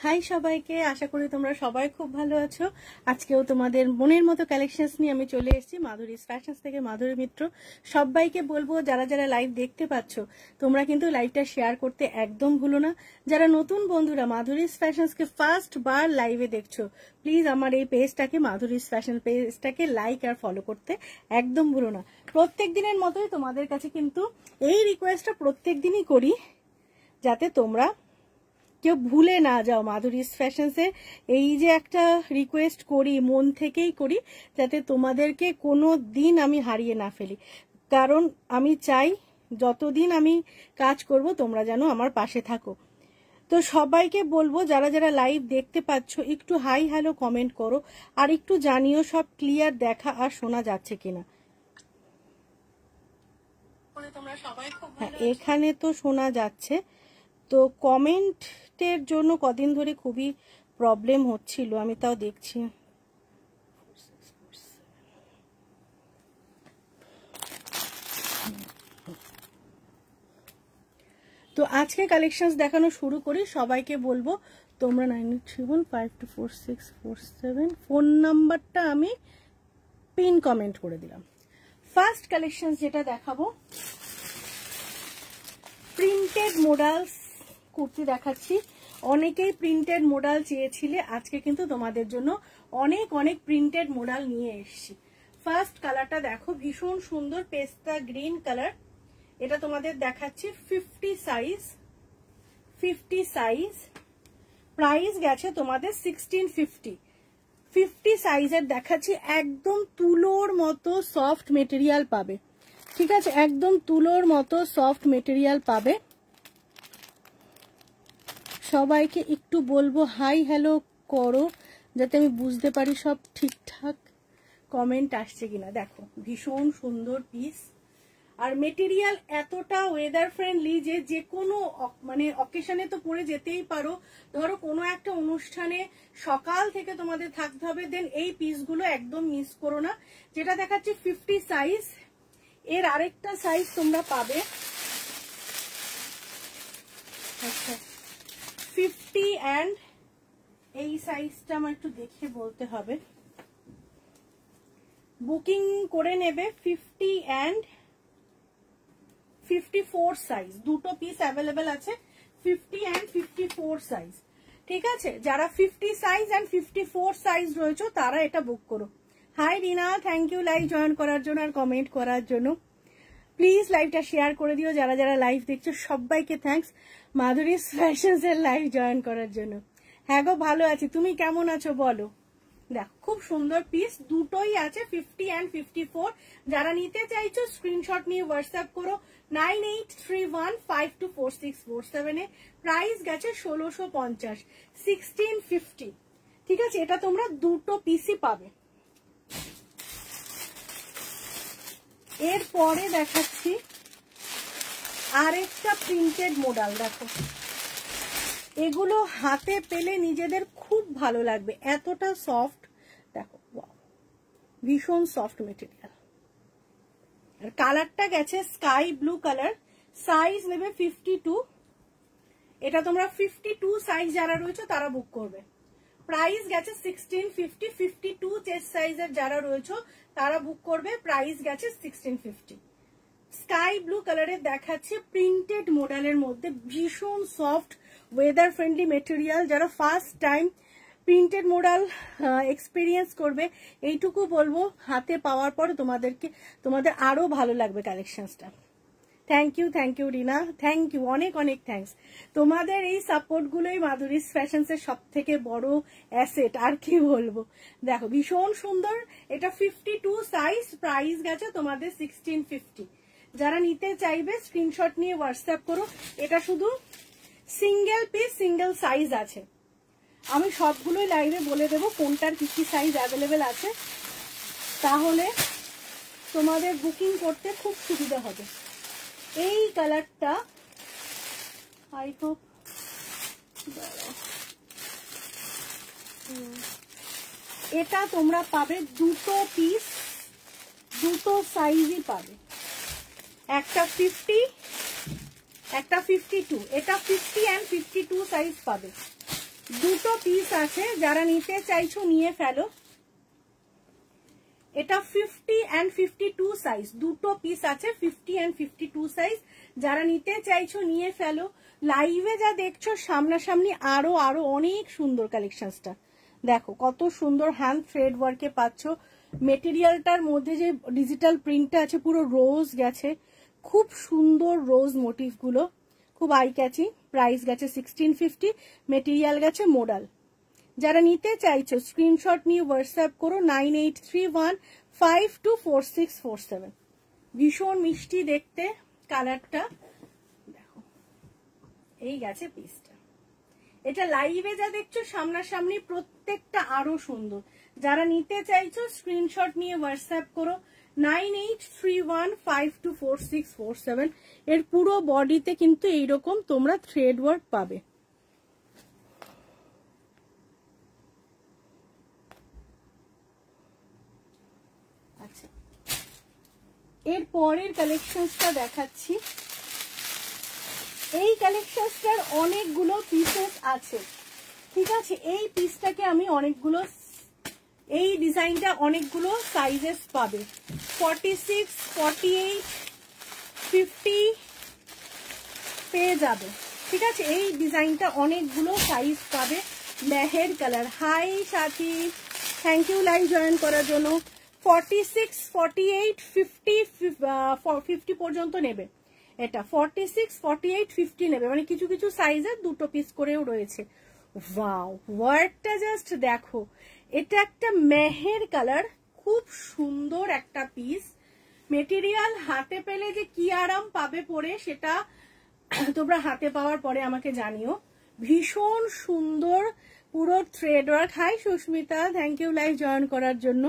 High সবাইকে, আশা করি তোমরা সবাই খুব ভালো আছো। আজকেও তোমাদের মনের মতো কালেকশনস নিয়ে আমি চলে এসেছি মাধুরীস ফ্যাশনস থেকে, মাধুরী মিত্র। সবাইকে বলবো যারা যারা লাইভ দেখতে পাচ্ছ তোমরা কিন্তু লাইভটা শেয়ার করতে একদম ভুলো না। যারা নতুন বন্ধুরা মাধুরীস ফ্যাশনসকে ফার্স্ট বার লাইভে দেখছো, প্লিজ আমার এই পেজটাকে, মাধুরীস ফ্যাশন পেজটাকে লাইক আর ফলো করতে একদম ভুলো না। প্রত্যেক দিনের মতোই তোমাদের কাছে কিন্তু এই রিকোয়েস্টটা প্রত্যেক দিনই করি, যাতে তোমরা কেউ ভুলে না যাও। মাধুরীস ফ্যাশনসে এই যে একটা রিকোয়েস্ট করি, মন থেকেই করি, যাতে তোমাদেরকে কোনো দিন আমি হারিয়ে না ফেলি। কারণ আমি চাই যতদিন আমি কাজ করব তোমরা যেন আমার পাশে থাকো। তো সবাইকে বলবো যারা যারা লাইভ দেখতে পাচ্ছ একটু হাই হ্যালো কমেন্ট করো, আর একটু জানিও সব ক্লিয়ার দেখা আর শোনা যাচ্ছে কিনা। হ্যাঁ, এখানে তো শোনা যাচ্ছে। তো কমেন্টের জন্য কদিন ধরে খুবই প্রবলেম হচ্ছিল, আমি তাও দেখছি। তো আজকে কালেকশনস দেখানো শুরু করি। সবাইকে বলবো তোমরা 9831524647 ফোন নাম্বারটা আমি পিন কমেন্ট করে দিলাম। ফার্স্ট কালেকশন যেটা দেখাবো, প্রিন্টেড মোডালস কুর্তি দেখাচ্ছি। অনেকেই প্রিন্টেড মোডাল চেয়েছিলে, আজকে কিন্তু তোমাদের জন্য অনেক অনেক প্রিন্টেড মোডাল নিয়ে এসেছি। ফার্স্ট কালারটা দেখো, ভীষণ সুন্দর পেস্তা গ্রিন কালার। এটা তোমাদের দেখাচ্ছি 50 সাইজ, প্রাইস গেছে তোমাদের 1650। 50 সাইজের দেখাচ্ছি, একদম তুলোর মতো সফট মেটেরিয়াল পাবে, ঠিক আছে? একদম তুলোর মতো সফট মেটেরিয়াল পাবে। সবাইকে একটু বলবো হাই হ্যালো করো, যাতে আমি বুঝতে পারি সব ঠিকঠাক কমেন্ট আসছে কিনা। দেখো ভীষণ সুন্দর পিস, আর মেটেরিয়াল এতটা ওয়েদার ফ্রেন্ডলি যে কোনো মানে অকেশনে তো পরে যেতেই পারো। ধরো কোনো একটা অনুষ্ঠানে সকাল থেকে তোমাদের থাকতে হবে, দেন এই পিসগুলো একদম মিস করো না। যেটা দেখাচ্ছি 50 সাইজ, এর আরেকটা সাইজ তোমরা পাবে। আচ্ছা 50 অ্যান্ড এই সাইজটা আমার একটু দেখে বলতে হবে, বুকিং করে নেবে। 50 অ্যান্ড 54 সাইজ, দুটো পিস অ্যাভেলেবেল আছে, 50 অ্যান্ড 54 সাইজ, ঠিক আছে? যারা 50 সাইজ অ্যান্ড 54 সাইজ রয়েছে তারা এটা বুক করো। Hi Rina, thank you live join করার জন্য আর কমেন্ট করার জন্য। প্লিজ লাইভটা শেয়ার করে দিও যারা যারা লাইভ দেখছো, সবাইকে থ্যাঙ্কস মাধুরীস ফ্যাশনস এর লাইভ জয়েন করার জন্য। হ্যাঁ গো, ভালো আছি, তুমি কেমন আছো বলো? দেখো খুব সুন্দর পিস, দুটোই আছে 50 অ্যান্ড 54। যারা নিতে চাইছো স্ক্রিনশট নিয়ে হোয়াটসঅ্যাপ করো 9831524647 এ। প্রাইস গেছে 1650, 1650, ঠিক আছে? এটা তোমরা দুটো পিসই পাবে। এরপরে দেখাচ্ছি আরেকটা প্রিন্টেড মোডাল। দেখো এগুলো হাতে পেলে নিজেদের খুব ভালো লাগবে, এতটা সফট। দেখো ভীষণ সফট মেটেরিয়াল, আর কালারটা গেছে স্কাই ব্লু কালার। সাইজ নেবে 52। এটা তোমরা 52 সাইজ যারা রয়েছে তারা বুক করবে। প্রাইস গেছে 1650। 52 চেস্ট সাইজের যারা রয়েছে তারা বুক করবে, প্রাইস গেছে 1650। স্কাই ব্লু কালারের দেখাচ্ছে প্রিন্টেড মোডালের মধ্যে, ভীষণ সফট ওয়েদার ফ্রেন্ডলি মেটেরিয়াল। যারা first time printed modal experience করবে, এইটুকু বলবো হাতে পাওয়ার পর তোমাদের আরো ভালো লাগবে কালেকশনসটা। Thank you Rina, thank you, অনেক অনেক থ্যাঙ্কস। তোমাদের এই সাপোর্টগুলোই মাধুরীস ফ্যাশনসের সব থেকে বড় অ্যাসেট, আর কি বলবো। দেখো ভীষণ সুন্দর, এটা 52 সাইজ, প্রাইস গেছে তোমাদের 1650। যারা নিতে চাইবে স্ক্রিনশট নিয়ে হোয়াটসঅ্যাপ করো। এটা শুধু সিঙ্গেল পিস, সিঙ্গেল সাইজ আছে। আমি সবগুলোই লাইভে বলে দেবো কোনটার কি কি সাইজ অ্যাভেলেবেল আছে, তাহলে তোমাদের বুকিং করতে খুব সুবিধা হবে। এই কালারটা আই হোপ, এটা তোমরা পাবে দুটো পিস, দুটো সাইজই পাবে, একটা 50 একটা 52। এটা 50 অ্যান্ড 52 সাইজ পাবে। দুটো পিস আছে, যারা নিতে চাইছো নিয়ে ফেলো। এটা 50 and 52 সাইজ, দুটো পিস আছে 50 and 52 সাইজ, যারা নিতে চাইছো নিয়ে ফেলো। লাইভে যা দেখছো সামনাসামনি আরো আরো অনেক সুন্দর কালেকশনসটা দেখো, কত সুন্দর হ্যান্ড থ্রেড ওয়ার্কে পাচ্ছ। মেটেরিয়ালটার মধ্যে যে ডিজিটাল প্রিন্টটা আছে পুরো রোজ গেছে, খুব সুন্দর রোজ মোটিভ গুলো, খুব আই ক্যাচিং। প্রাইস গেছে 1650, মেটেরিয়াল গেছে মোডাল। যারা নিতে চাইছো স্ক্রিনশট নিয়ে হোয়াটসঅ্যাপ করো 9831524647। ভীষণ মিষ্টি দেখতে কালারটা দেখো, এই গেছে পিসটা। এটা লাইভে যা দেখছো সামনাসামনি প্রত্যেকটা আরো সুন্দর। যারা নিতে চাইছো স্ক্রিনশট নিয়ে হোয়াটসঅ্যাপ করো 9831524647। এর পুরো বডিতে কিন্তু এইরকম তোমরা থ্রেড ওয়ার্ক পাবে। আচ্ছা, এর পরের কালেকশনসটা দেখাচ্ছি। এই কালেকশনসটার অনেকগুলো পিসেস আছে, ঠিক আছে। এই পিসটাকে আমি অনেকগুলো, এই ডিজাইনটা অনেকগুলো সাইজেস পাবে, 46, 48, 50 পেয়ে যাবে, ঠিক আছে। এই ডিজাইনটা অনেকগুলো সাইজ পাবে। Meher colour. High Sathi, thank you live join করার জন্য। 46, 48, 50 পর্যন্ত নেবে। এটা 46, 48, 50 নেবে, মানে কিছু কিছু সাইজের দুটো পিস করেও রয়েছে। ওয়াও, ওয়ার্কটা জাস্ট দেখো, এটা একটা মেহের কালার, খুব সুন্দর একটা পিস। মেটেরিয়াল হাতে পেলে যে কি আরাম পাবে পরে সেটা তোমরা হাতে পাওয়ার পরে আমাকে জানিও। ভীষণ সুন্দর পুরো thread work. Hi Susmita, thank you live join করার জন্য।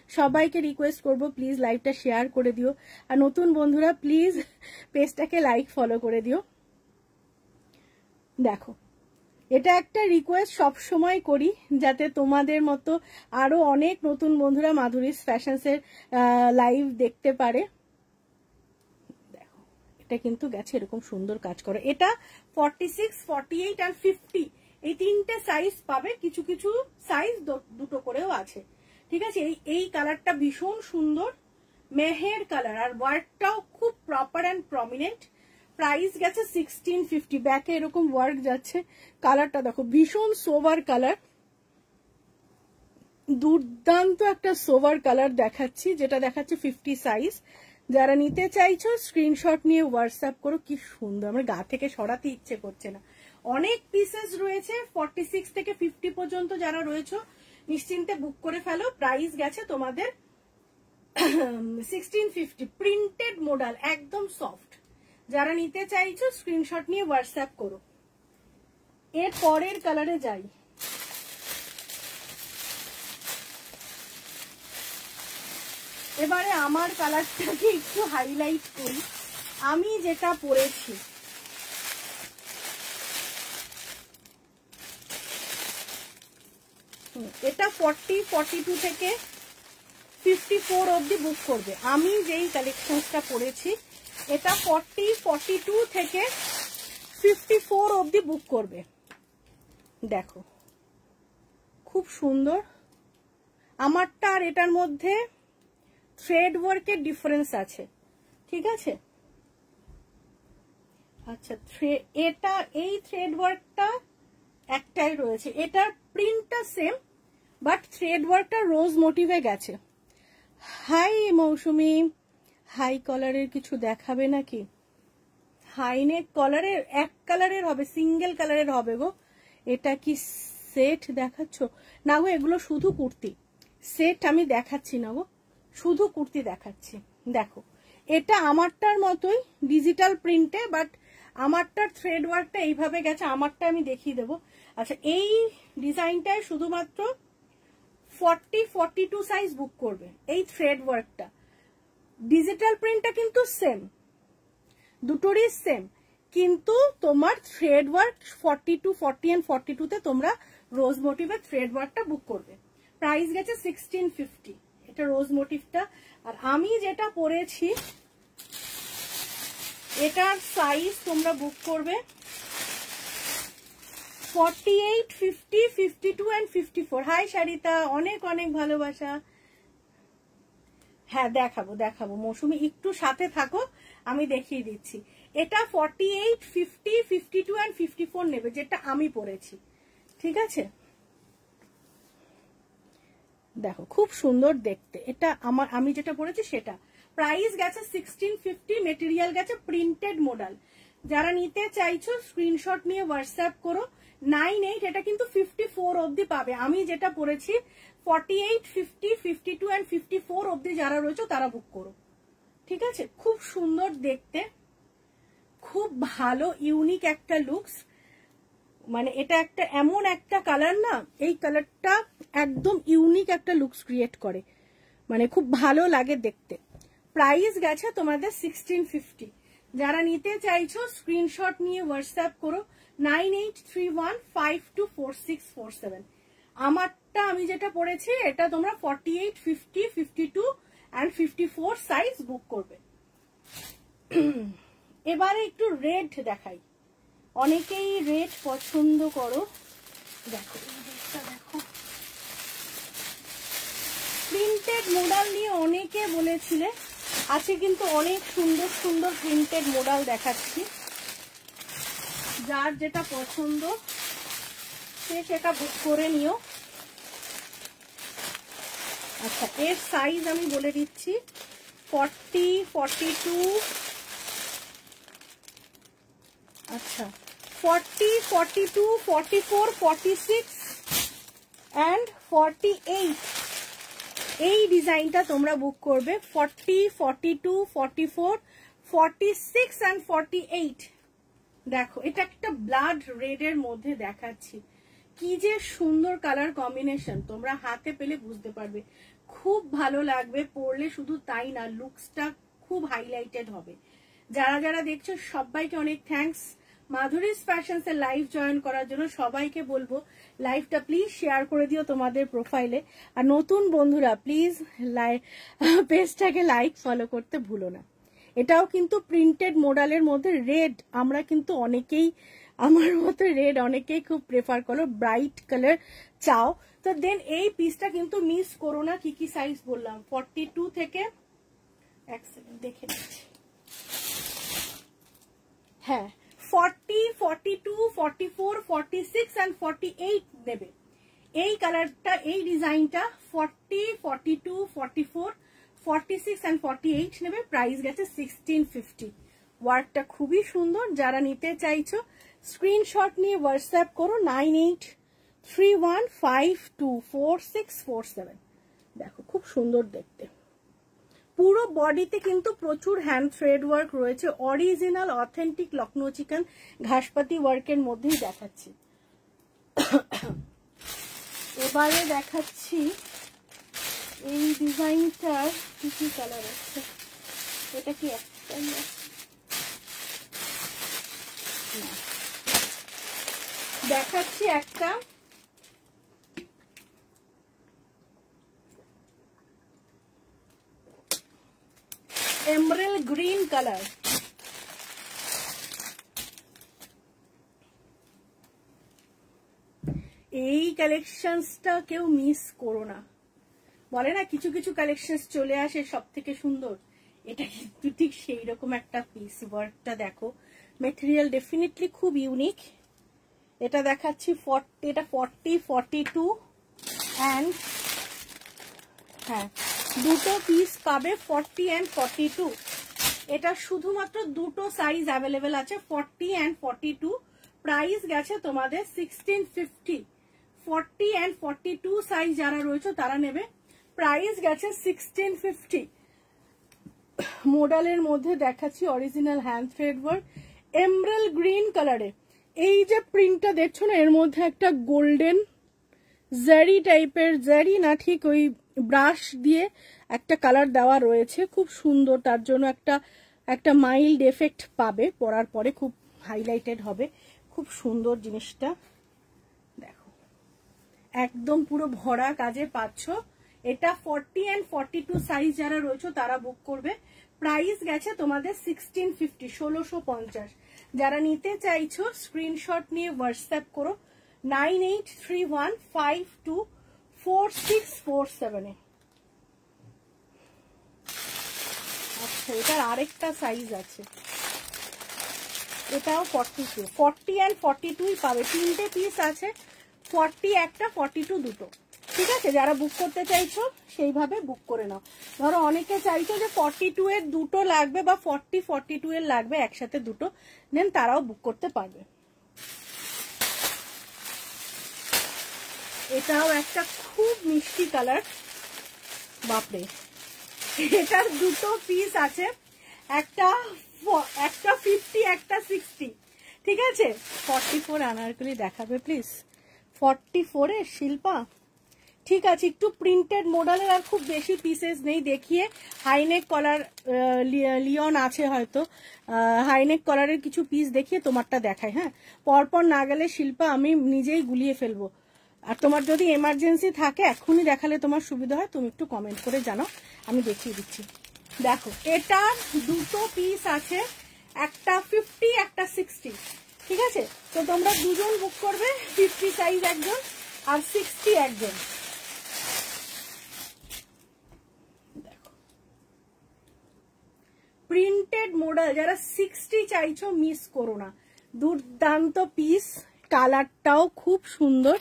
সবাইকে রিকোয়েস্ট করব প্লিজ লাইভটা শেয়ার করে দিও, আর নতুন বন্ধুরা প্লিজ পেজটাকে লাইক ফলো করে দিও। দেখো, এটা একটা রিকোয়েস্ট সব সময় করি, যাতে তোমাদের মতো আরো অনেক নতুন বন্ধুরা মাধুরীস ফ্যাশনসের লাইভ দেখতে পারে। দেখো, এটা কিন্তু গেছে এরকম সুন্দর কাজ করে। এটা 46, 48 আর 50 এই তিনটে সাইজ পাবে, কিছু কিছু সাইজ দুটো করেও আছে, ঠিক আছে। এই কালারটা ভীষণ সুন্দর মেহের কালার, আর ওয়ার্কটাও খুব প্রপার অ্যান্ড প্রমিনেন্ট। প্রাইস গেছে 1650। ব্যাকে এরকম ওয়ার্ক যাচ্ছে। কালারটা দেখো, ভীষণ সোভার কালার, দুর্দান্ত একটা সোভার কালার দেখাচ্ছি, যেটা দেখাচ্ছে 50 সাইজ। যারা নিতে চাইছো স্ক্রিনশট নিয়ে হোয়াটসঅ্যাপ করো। কি সুন্দর, আমার গা থেকে সরাতে ইচ্ছে করছে না। অনেক পিসেস রয়েছে, 46 থেকে 50 পর্যন্ত যারা রয়েছে নিশ্চিন্তে বুক করে ফেলো। প্রাইস গেছে তোমাদের 1650। প্রিন্টেড মডেল, একদম সফট। যারা নিতে চাইছো স্ক্রিনশট নিয়ে হোয়াটসঅ্যাপ করো। এর পরের কালারে যাই। এবারে আমার কালারটাকে একটু হাইলাইট করি। আমি যেটা পরেছি এটা 40, 42 থেকে 54 অবধি বুক করবে। আমি যেই কালেকশনটা পরেছি এটা 40, 42 থেকে 54 অবধি বুক করবে। দেখো, খুব সুন্দর। আমারটা আর এটার মধ্যে থ্রেড ওয়ার্কের ডিফারেন্স আছে, ঠিক আছে। আচ্ছা, এটা এই থ্রেড ওয়ার্কটা একটাই রয়েছে, এটার প্রিন্টটা সেম বাট থ্রেড ওয়ার্কটা রোজ মোটিভে গেছে। হাই মৌসুমি, হাই কলারের কিছু দেখাবে নাকি? হাই নেক কলারের এক কালারের হবে, সিঙ্গেল কালারের হবে গো। এটা কি সেট দেখাচ্ছ? না গো, এগুলো শুধু কুর্তি, সেট আমি দেখাচ্ছি না গো, শুধু কুর্তি দেখাচ্ছি। দেখো, এটা আমারটার মতোই ডিজিটাল প্রিন্টে, বাট আমারটার থ্রেড ওয়ার্কটা এইভাবে গেছে। আমারটা আমি দেখিয়ে দেবো। আচ্ছা, এই ডিজাইনটায় শুধুমাত্র 40, 42 সাইজ বুক করবে। এই থ্রেড ওয়ার্কটা, ডিজিটাল প্রিন্টটা কিন্তু সেম, দুটোরই সেম, কিন্তু তোমার থ্রেড ওয়ার্ক 42, 40 and 42 তে তোমরা রোজ মোটিভের থ্রেড ওয়ার্কটা বুক করবে। প্রাইস গেছে 1650। এটা রোজ মোটিভটা। আর আমি যেটা পরেছি এটার সাইজ তোমরা বুক করবে 48, 50, 52 and 54. হাই শারিতা, অনেক অনেক ভালোবাসা। হ্যাঁ দেখাবো মৌসুমি, একটু সাথে থাকো, আমি দেখিয়ে দিচ্ছি। এটা 48, 50, 52 and 54 নেবে, যেটা আমি পরেছি। ঠিক আছে, দেখো খুব সুন্দর দেখতে। এটা আমি যেটা পরেছি সেটা। প্রাইস গেছে 1650, মেটেরিয়াল গেছে প্রিন্টেড মডেল। যারা নিতে চাইছো স্ক্রিনশট নিয়ে হোয়াটসঅ্যাপ করো। 98, এটা কিন্তু 54 অবধি পাবে। আমি যেটা পরেছি 48, 50, 52 and 54 অবধি যারা রয়েছে তারা বুক করো। ঠিক আছে, খুব সুন্দর দেখতে, খুব ভালো ইউনিক একটা লুকস। মানে এটা একটা এমন একটা কালার না, এই কালারটা একদম ইউনিক একটা লুকস ক্রিয়েট করে, মানে খুব ভালো লাগে দেখতে। প্রাইস গেছে তোমাদের 1650। যারা নিতে চাইছো স্ক্রিনশট নিয়ে হোয়াটসঅ্যাপ করো 9831524647। আমারটা আমি যেটা পরেছি এটা তোমরা 48, 50, 52 and 54 সাইজ বুক করবে। এবারে একটু রেড দেখাই, অনেকেই রেড পছন্দ করো। দেখো দেখো, প্রিন্টেড মডেল নিয়ে অনেকে বলেছিলে, আছে কিন্তু অনেক সুন্দর সুন্দর প্রিন্টেড মডেল দেখাচ্ছি। যার যেটা পছন্দ সে সেটা বুক করে নিও। আচ্ছা, এর সাইজ আমি বলে দিচ্ছি 40, 42, আচ্ছা 40, 42, 44, 46 and 48। এই ডিজাইনটা তোমরা বুক করবে 40, 42, 44, 46 and 48। দেখো এটা একটা ব্লাড রেড এর মধ্যে দেখাচ্ছি, কি যে সুন্দর কালার কম্বিনেশন, তোমরা হাতে পেলে বুঝতে পারবে, খুব ভালো লাগবে পরলে। শুধু তাই না, লুকসটা খুব হাইলাইটেড হবে। যারা যারা দেখছো সবাইকে অনেক থ্যাঙ্কস মাধুরীস ফ্যাশনস এর লাইভ জয়েন করার জন্য। সবাইকে বলবো লাইভটা প্লিজ শেয়ার করে দিও তোমাদের প্রোফাইলে। আর নতুন বন্ধুরা প্লিজ পেজটাকে লাইক ফলো করতে ভুলো না। এটাও কিন্তু প্রিন্টেড মডেলের মধ্যে রেড, আমরা কিন্তু অনেকেই আমার মতো রেড অনেকেই খুব প্রেফার করো, ব্রাইট কালার চাও তো দেন এই পিসটা কিন্তু মিস করো না। কি কি সাইজ বললাম, 42 থেকে, এক সেকেন্ড দেখে নিচ্ছি, হ্যাঁ 40, 42, 44, 46 and 48 নেবে। এই কালারটা, এই ডিজাইনটা 40, 42, 44, 46 and 48 নেবে। প্রাইস গেছে 1650। ওয়ার্কটা খুবই সুন্দর। যারা নিতে চাইছো স্ক্রিনশট নিয়ে হোয়াটসঅ্যাপ করো 9831524647। দেখো খুব সুন্দর দেখতে। পুরো বডিতে কিন্তু প্রচুর হ্যান্ড থ্রেড ওয়ার্ক রয়েছে, অরিজিনাল অথেন্টিক লখনৌ চিকেন ঘাসপাতি ওয়ার্কের মধ্যেই দেখাচ্ছি। এবারে দেখাচ্ছি এই ডিজাইনটার কি কি কালার আছে। এটা কি একটাই আছে? দেখাচ্ছি একটা এমরাল্ড গ্রিন কালার। এই কালেকশনসটা কেউ মিস করো না। বলে না কিছু কিছু কালেকশন চলে আসে সব থেকে সুন্দর, এটা কিন্তু ঠিক সেই রকম একটা পিস। ওয়ার্কটা দেখো, মেটেরিয়াল ডেফিনেটলি খুব ইউনিক। এটা দেখাচ্ছি 40, এটা 40, 42 অ্যান্ড হ্যাঁ দুটো পিস পাবে 40 and 42। এটা শুধুমাত্র দুটো সাইজ অ্যাভেলেবেল আছে, 40 and 42। প্রাইস গেছে তোমাদের 1650। 40 and 42 সাইজ যারা রয়েছে তারা নেবে। প্রাইস গেছে 1650। মডেলের মধ্যে দেখাচ্ছি original hand thread work emerald green কালারে। এই যে প্রিন্টটা দেখছো না, এর মধ্যে একটা গোল্ডেন জারি টাইপের, জারি না ঠিক ওই ব্রাশ দিয়ে একটা কালার দেওয়া রয়েছে, খুব সুন্দর। তার জন্য একটা মাইল্ড এফেক্ট পাবে, পরার পরে খুব হাইলাইটেড হবে। খুব সুন্দর জিনিসটা দেখো, একদম পুরো ভরা কাজে পাচ্ছ। এটা 40 and 42 সাইজ যারা রয়েছে তারা বুক করবে। প্রাইস গেছে তোমাদের 1650, 1650। যারা নিতে চাইছো স্ক্রিনশট নিয়ে হোয়াটসঅ্যাপ করো 9831524647 আচ্ছা এটার আরেকটা সাইজ আছে, এটাও 42, 40 and 42 পাবে, তিনটে পিস আছে, 40 একটা 42 দুটো। ঠিক আছে, যারা বুক করতে চাইছো সেইভাবে বুক করে নাও। ধরো অনেকে চাইছো যে 42 এর দুটো লাগবে বা 42 এর লাগবে একসাথে দুটো, দেন তারাও বুক করতে পারবে। এটাও একটা খুব মিষ্টি কালার, বাপরে, এটার দুটো পিস আছে, একটা 50 একটা 60। ঠিক আছে, 44 আনারকলি দেখাবে প্লিজ, 44 এর শিল্পা। ঠিক আছে, একটু প্রিন্টেড মডেলের আর খুব বেশি পিসেস নেই, দেখিয়ে হাইনেক কলার লিওন আছে হয়তো, হাইনেক কলারের কিছু পিস দেখিয়ে তোমারটা দেখাই। হ্যাঁ, পরপর না গেলে শিল্পা আমি নিজেই গুলিয়ে ফেলবো। আর তোমার যদি এমার্জেন্সি থাকে এখনই দেখালে তোমার সুবিধা হয়, তুমি একটু কমেন্ট করে জানাও, আমি দেখিয়ে দিচ্ছি। দেখো এটার দুটো পিস আছে, একটা 50 একটা 60। ঠিক আছে, তো তোমরা দুজন বুক করবে, 50 সাইজ একজন আর 60 একজন। দেখো প্রিন্টেড মডেল, যারা 60 চাইছো মিস করো না, দুর্দান্ত পিস, কালারটাও খুব সুন্দর,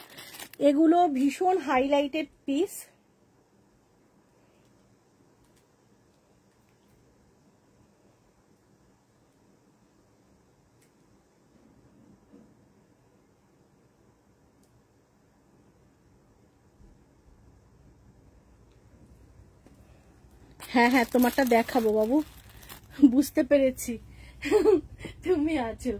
এগুলো ভীষণ হাইলাইটেড পিস। হ্যাঁ হ্যাঁ, তোমারটা দেখাবো বাবু, বুঝতে পেরেছি তুমি আছো।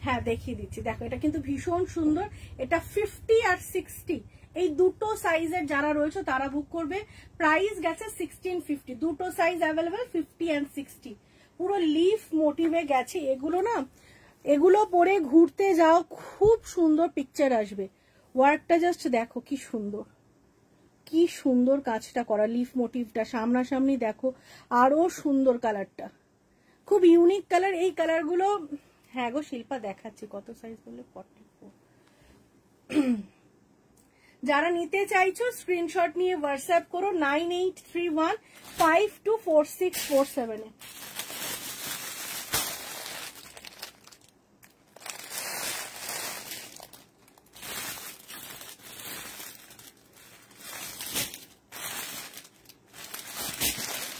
হ্যাঁ দেখিয়ে দিচ্ছি, দেখো এটা কিন্তু ভীষণ সুন্দর, এটা 50 আর 60 এই দুটো সাইজের যারা রয়েছে তারা বুক করবে। প্রাইস গেছে 1650, দুটো সাইজ অ্যাভেলেবেল, 50 and 60, পুরো লিফ মোটিভে গেছে। এগুলো না, এগুলো পরে ঘুরতে যাও, খুব সুন্দর পিকচার আসবে। ওয়ার্কটা জাস্ট দেখো কি সুন্দর, কি সুন্দর কাজটা করা, লিফ মোটিভটা সামনাসামনি দেখো, আরো সুন্দর কালারটা, খুব ইউনিক কালার। এই কালারগুলো, হ্যাঁ গো শিল্পা দেখাচ্ছি, কত সাইজ বললে, 44। যারা নিতে চাইছো স্ক্রিনশট নিয়ে হোয়াটসঅ্যাপ করো 9831524647 এ।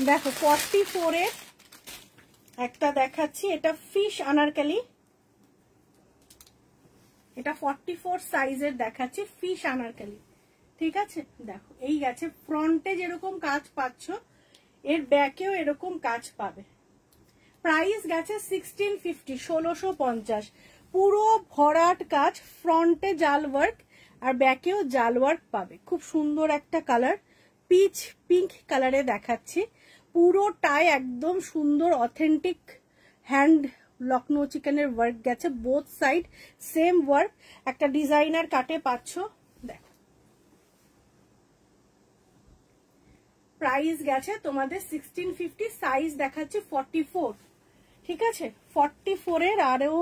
দেখো 44 এর একটা দেখাচ্ছি, এটা ফিশ আনারকলি, এটা 44 সাইজের দেখাচ্ছি, ফিশ আনারকলি। ঠিক আছে, দেখো এই গেছে, ফ্রন্টে যেরকম কাজ পাচ্ছ এর ব্যাকেও এরকম কাজ পাবে। প্রাইস গেছে 1650, 1650, পুরো ভরাট কাজ, ফ্রন্টে জাল ওয়ার্ক আর ব্যাকেও জাল ওয়ার্ক পাবে। খুব সুন্দর একটা কালার, পিচ পিঙ্ক কালারে দেখাচ্ছি, পুরোটাই একদম সুন্দর অথেন্টিক হ্যান্ড লখনৌ চিকেনের ওয়ার্ক গেছে, বোথ সাইড সেম ওয়ার্ক, একটা ডিজাইনার কাটে পাচ্ছ। দেখো প্রাইস গেছে তোমাদের 1650, সাইজ দেখাচ্ছে 44। ঠিক আছে, 44 এর আরো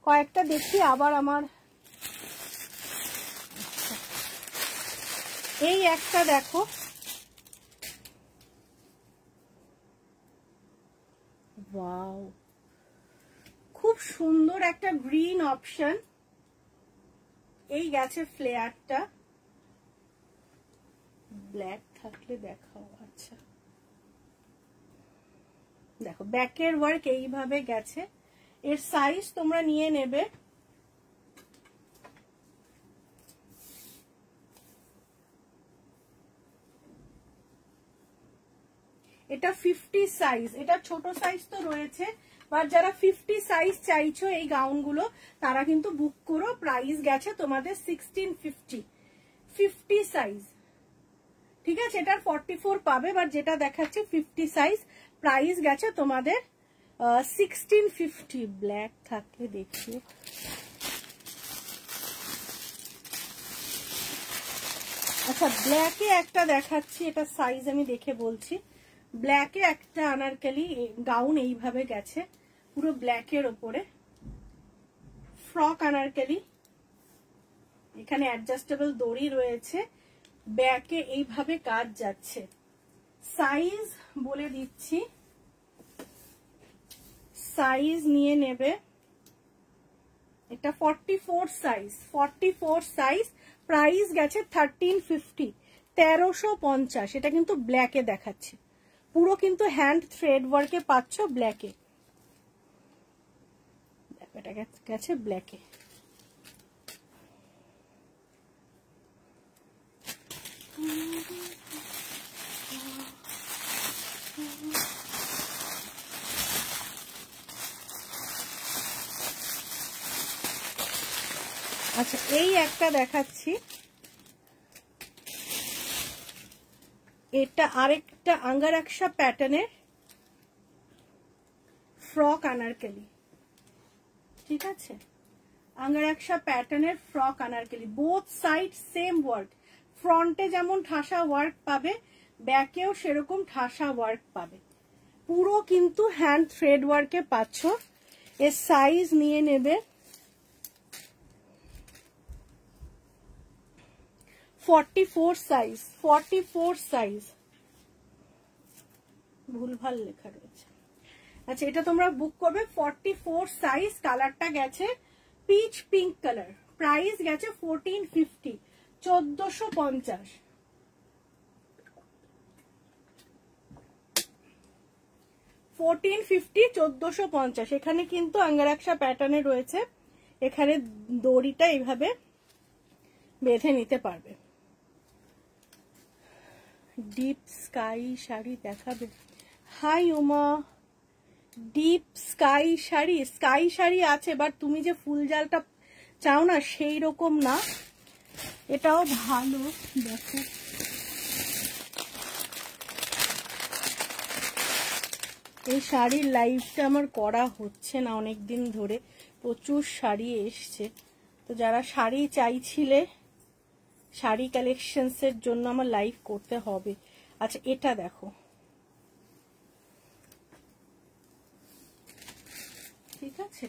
কয়েকটা দেখি আবার আমার, এই একটা দেখো, ওয়াও খুব সুন্দর একটা গ্রিন অপশন, এই গেছে ফ্লেয়ারটা, ব্ল্যাক থাকলে দেখাও। আচ্ছা দেখো ব্যাকের ওয়ার্ক এইভাবে গেছে, এর সাইজ তোমরা নিয়ে নেবে। এটা 50 সাইজ, এটা ছোট সাইজ তো রয়েছে, বা যারা 50 সাইজ চাইছো এই গাউনগুলো তারা কিন্তু বুক করো। প্রাইস গেছে তোমাদের 1650, 50 সাইজ। ঠিক আছে, এটার 44 পাবে, বাট যেটা দেখাচ্ছে 50 সাইজ, প্রাইস গেছে তোমাদের 1650। ব্ল্যাক থাকলে দেখিও। আচ্ছা ব্ল্যাকে একটা দেখাচ্ছি, এটা সাইজ আমি দেখে বলছি। ব্ল্যাকে একটা আনারকলি গাউন এইভাবে গেছে, পুরো ব্ল্যাকের ওপরে, ফ্রক আনারকলি, এখানে অ্যাডজাস্টেবল দড়ি রয়েছে, ব্যাকে এইভাবে কাজ যাচ্ছে। সাইজ বলে দিচ্ছি, সাইজ নিয়ে নেবে, এটা 44 সাইজ, 44 সাইজ, প্রাইস গেছে 1350, 1350। এটা কিন্তু ব্ল্যাকে দেখাচ্ছি, পুরো কিন্তু হ্যান্ড থ্রেড ওয়ার্কে পাচ্ছ ব্ল্যাকে। এটা গেছে ব্ল্যাকে। আচ্ছা, এই একটা দেখাচ্ছি, এটা আরেকটা আঙ্গারাক্সা প্যাটার্নের ফ্রক আনারকলি, ঠিক আছে, আঙ্গারাক্সা প্যাটার্নের frock anarkali, both side same work, ফ্রন্টে যেমন ঠাসা ওয়ার্ক পাবে, ব্যাকেও সেরকম ঠাসা ওয়ার্ক পাবে, পুরো কিন্তু হ্যান্ড থ্রেড ওয়ার্কে পাচ্ছ। এর সাইজ নিয়ে নেবে 44 সাইজ, 44 সাইজ, ভুলভাল লেখা রয়েছে। আচ্ছা, এটা তোমরা বুক করবে 44 সাইজ, কালারটা গেছে পিচ পিঙ্ক কালার, প্রাইস গেছে 1450, 1450। 1450, 1450। এখানে কিন্তু আঙ্গারাক্সা প্যাটার্নে রয়েছে, এখানে দড়িটা এইভাবে বেঁধে নিতে পারবে। ডিপ স্কাই শাড়ি দেখাবে? Hi Uma, deep sky sari, sky sari আছে, বাট তুমি যে ফুল জালটা চাও না সেই রকম না, এটাও ভালো। দেখো এই শাড়ির লাইভটা আমার করা হচ্ছে না অনেকদিন ধরে, প্রচুর শাড়ি এসছে, তো যারা শাড়ি চাইছিলে শাড়ি কালেকশনসের জন্য আমার লাইভ করতে হবে। আচ্ছা, এটা দেখো, ঠিক আছে,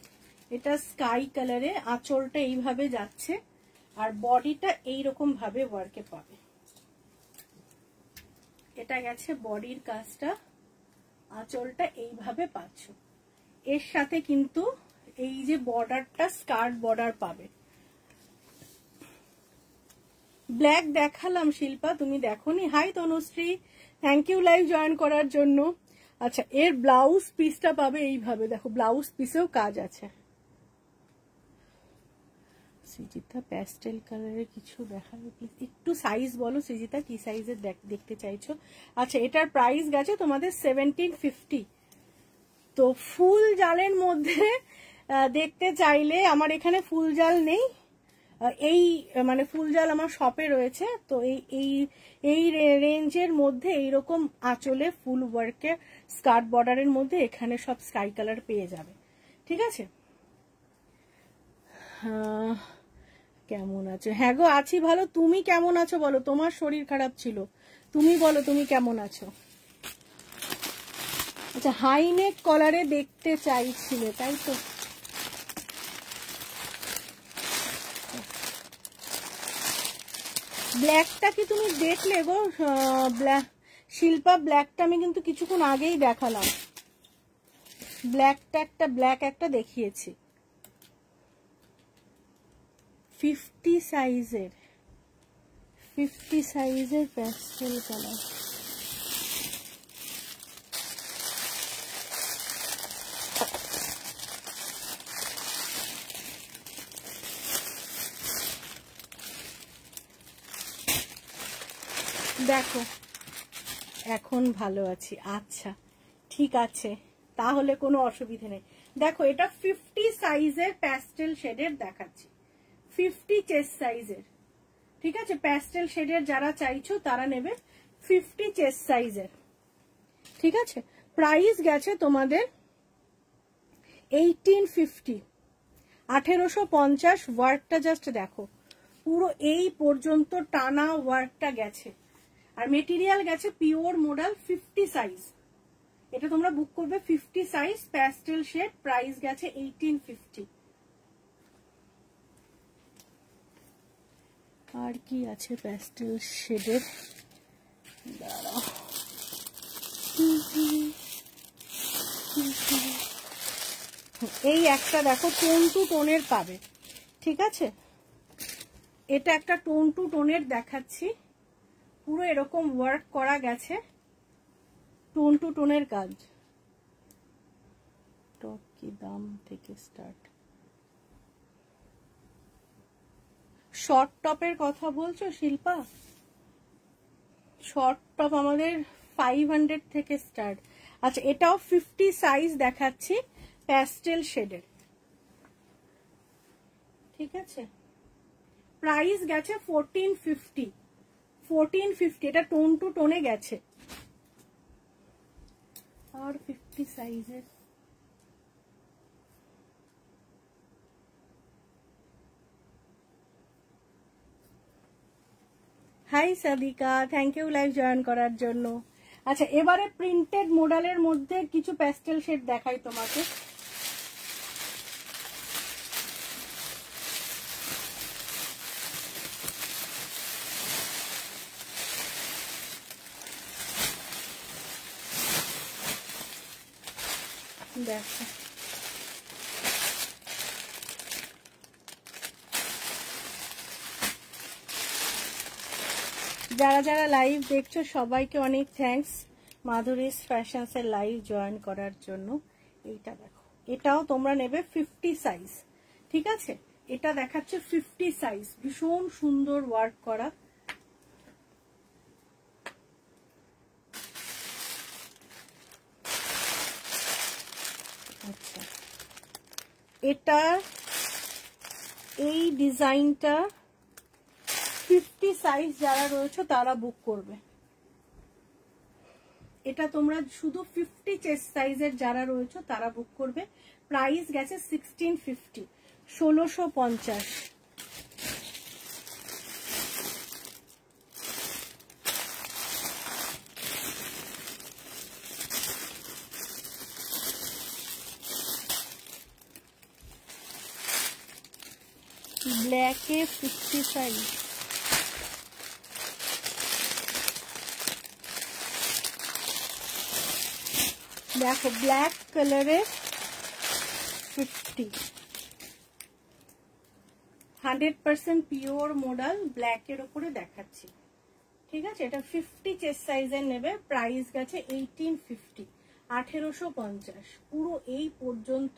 এটা স্কাই কালারে, আঁচলটা এইভাবে যাচ্ছে আর বডিটা এইরকম ভাবে ওয়ার্কে পাবে। এটা গেছে বডির কাজটা, আঁচলটা এইভাবে পাচ্ছ, এর সাথে কিন্তু এই যে বর্ডারটা স্কার্ট বর্ডার পাবে। ব্ল্যাক দেখালাম শিল্পা, তুমি দেখোনি? Hi Tanushree, thank you live join করার জন্য। আচ্ছা, এর ব্লাউজ পিসটা পাবে এইভাবে, দেখো ব্লাউজ পিসেও কাজ আছে। সৃজিতা প্যাস্টেল কালারের কিছু দেখাবে প্লিজ, একটু সাইজ বলো সৃজিতা, কি সাইজের দেখতে চাইছো? আচ্ছা, এটার প্রাইস গেছে তোমাদের 1750। তো ফুল জালের মধ্যে দেখতে চাইলে আমার এখানে ফুল জাল নেই, এই মানে ফুল জাল আমার শপে রয়েছে, তো এই রেঞ্জের মধ্যে এইরকম আঁচলে ফুল ওয়ার্কে স্কার্ট বর্ডারের মধ্যে এখানে সব স্কাই কালার পেয়ে যাবে, ঠিক আছে। কেমন আছো? হ্যাঁ গো, আছি ভালো, তুমি কেমন আছো বলো? তোমার শরীর খারাপ ছিল, তুমি বলো তুমি কেমন আছো? আচ্ছা, হাইনেক কলারে দেখতে চাইছিলে তাই তো? ব্ল্যাকটা কি তুমি দেখলে গো শিল্পা? ব্ল্যাকটা আমি কিন্তু কিছুক্ষণ আগেই দেখালাম, ব্ল্যাক একটা দেখিয়েছি, 50 সাইজের, 50 সাইজের প্যাস্টেল কালার। দেখো এখন ভালো আছি, আচ্ছা ঠিক আছে, তাহলে কোনো অসুবিধা নেই। দেখো এটা 50 সাইজের প্যাস্টেল শেডের দেখাচ্ছি, 50 চেস্ট সাইজের, ঠিক আছে। প্যাস্টেল শেডের যারা চাইছো তারা নেবে 50 চেস্ট সাইজের, ঠিক আছে। প্রাইস গেছে তোমাদের 1850, 1850। ওয়ার্কটা জাস্ট দেখো, পুরো এই পর্যন্ত টানা ওয়ার্কটা গেছে, আর মেটেরিয়াল গেছে পিওর মোডাল 50 সাইজ। এটা তোমরা বুক করবে 50 সাইজ প্যাস্টেল শেড, প্রাইস গেছে 1850। আর কি আছে প্যাস্টেল শেডের, দাঁড়াও, এই একটা দেখো টোন টু টোনের পাবে, ঠিক আছে? এটা একটা টোন টু টোনের দেখাচ্ছি, পুরো এরকম ওয়ার্ক করা গেছে, টোন টু টোনের কাজ। টপ কি দাম থেকে স্টার্ট? শর্ট টপের কথা বলছো শিল্পা? শর্ট টপ আমাদের 500 থেকে স্টার্ট। আচ্ছা, এটাও 50 সাইজ দেখাচ্ছি, প্যাস্টেল শেডের, ঠিক আছে? প্রাইস গেছে 1450, 1450, এটা টোন টু টোনে গেছে। আর 50 সাইজের hi Sadika, thank you live join করার জন্য। আচ্ছা, এবারে প্রিন্টেড মডেলের মধ্যে কিছু প্যাস্টেল শেড দেখাই তোমাকে। দেখো, যারা যারা লাইভ দেখছো সবাইকে অনেক থ্যাঙ্কস মাধুরীস ফ্যাশনস এর লাইভ জয়েন করার জন্য। এইটা দেখো, এটাও তোমরা নেবে 50 সাইজ, ঠিক আছে? এটা দেখাচ্ছে 50 সাইজ, ভীষণ সুন্দর ওয়ার্ক করা। আচ্ছা, এটা এই ডিজাইনটা 50 সাইজ যারা রয়েছে তারা বুক করবে। এটা তোমরা শুধু 50 চেস্ট সাইজের যারা রয়েছে তারা বুক করবে। প্রাইস গেছে 1650, 1650। ব্ল্যাকে 50 সাইজ, দেখো ব্ল্যাক কালারে 50, 100% পিওর মডেল ব্ল্যাকের উপরে দেখাচ্ছি, ঠিক আছে? এটা 50 চেস্ট সাইজের নেবে। প্রাইস গেছে 1850, 1850। পুরো এই পর্যন্ত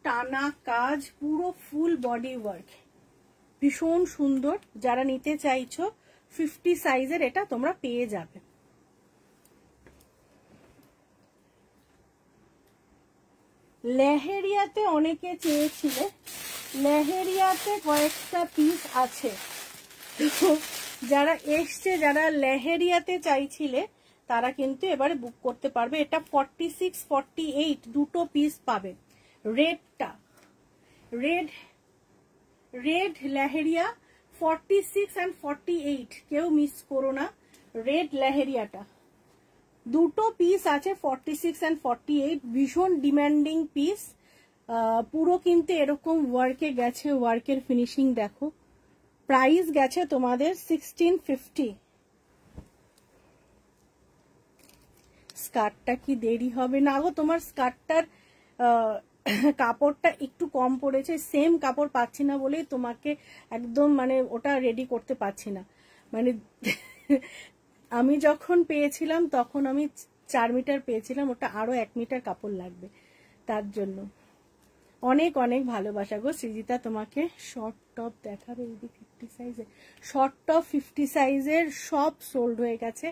টানা কাজ, পুরো ফুল বডি ওয়ার্ক, ভীষণ সুন্দর। যারা নিতে চাইছো 50 সাইজের এটা তোমরা পেয়ে যাবে। লেহেরিয়াতে অনেকে চেয়েছিলে, লেহেরিয়াতে কয়েকটা পিস আছে, যারা এসছে, যারা লেহেরিয়াতে চাইছিলে তারা কিন্তু এবারে বুক করতে পারবে। এটা 46, 48 দুটো পিস পাবে। রেডটা, রেড লেহেরিয়া 46 and 48, কেউ মিস করো না। রেড লেহেরিয়াটা দুটো পিস আছে, 46 and 48, ভীষণ ডিমান্ডিং পিস। পুরো কিন্তু এরকম ওয়ার্কে গেছে, ওয়ার্কের ফিনিশিং দেখো। প্রাইস গেছে তোমাদের 1650। স্কার্টটা কি দেরি হবে না গো? তোমার স্কার্টটার কাপড়টা একটু কম পড়েছে, সেম কাপড় পাচ্ছি না বলেই তোমাকে একদম মানে ওটা রেডি করতে পারছি না। মানে আমি যখন পেয়েছিলাম তখন আমি 4 মিটার পেয়েছিলাম, ওটা আরো 1 মিটার কাপড় লাগবে, তার জন্য অনেক অনেক ভালোবাসা গো সৃজিতা তোমাকে। শর্ট টপ দেখাবে যদি 50 সাইজের, শর্ট টপ 50 সাইজের সব সোল্ড হয়ে গেছে,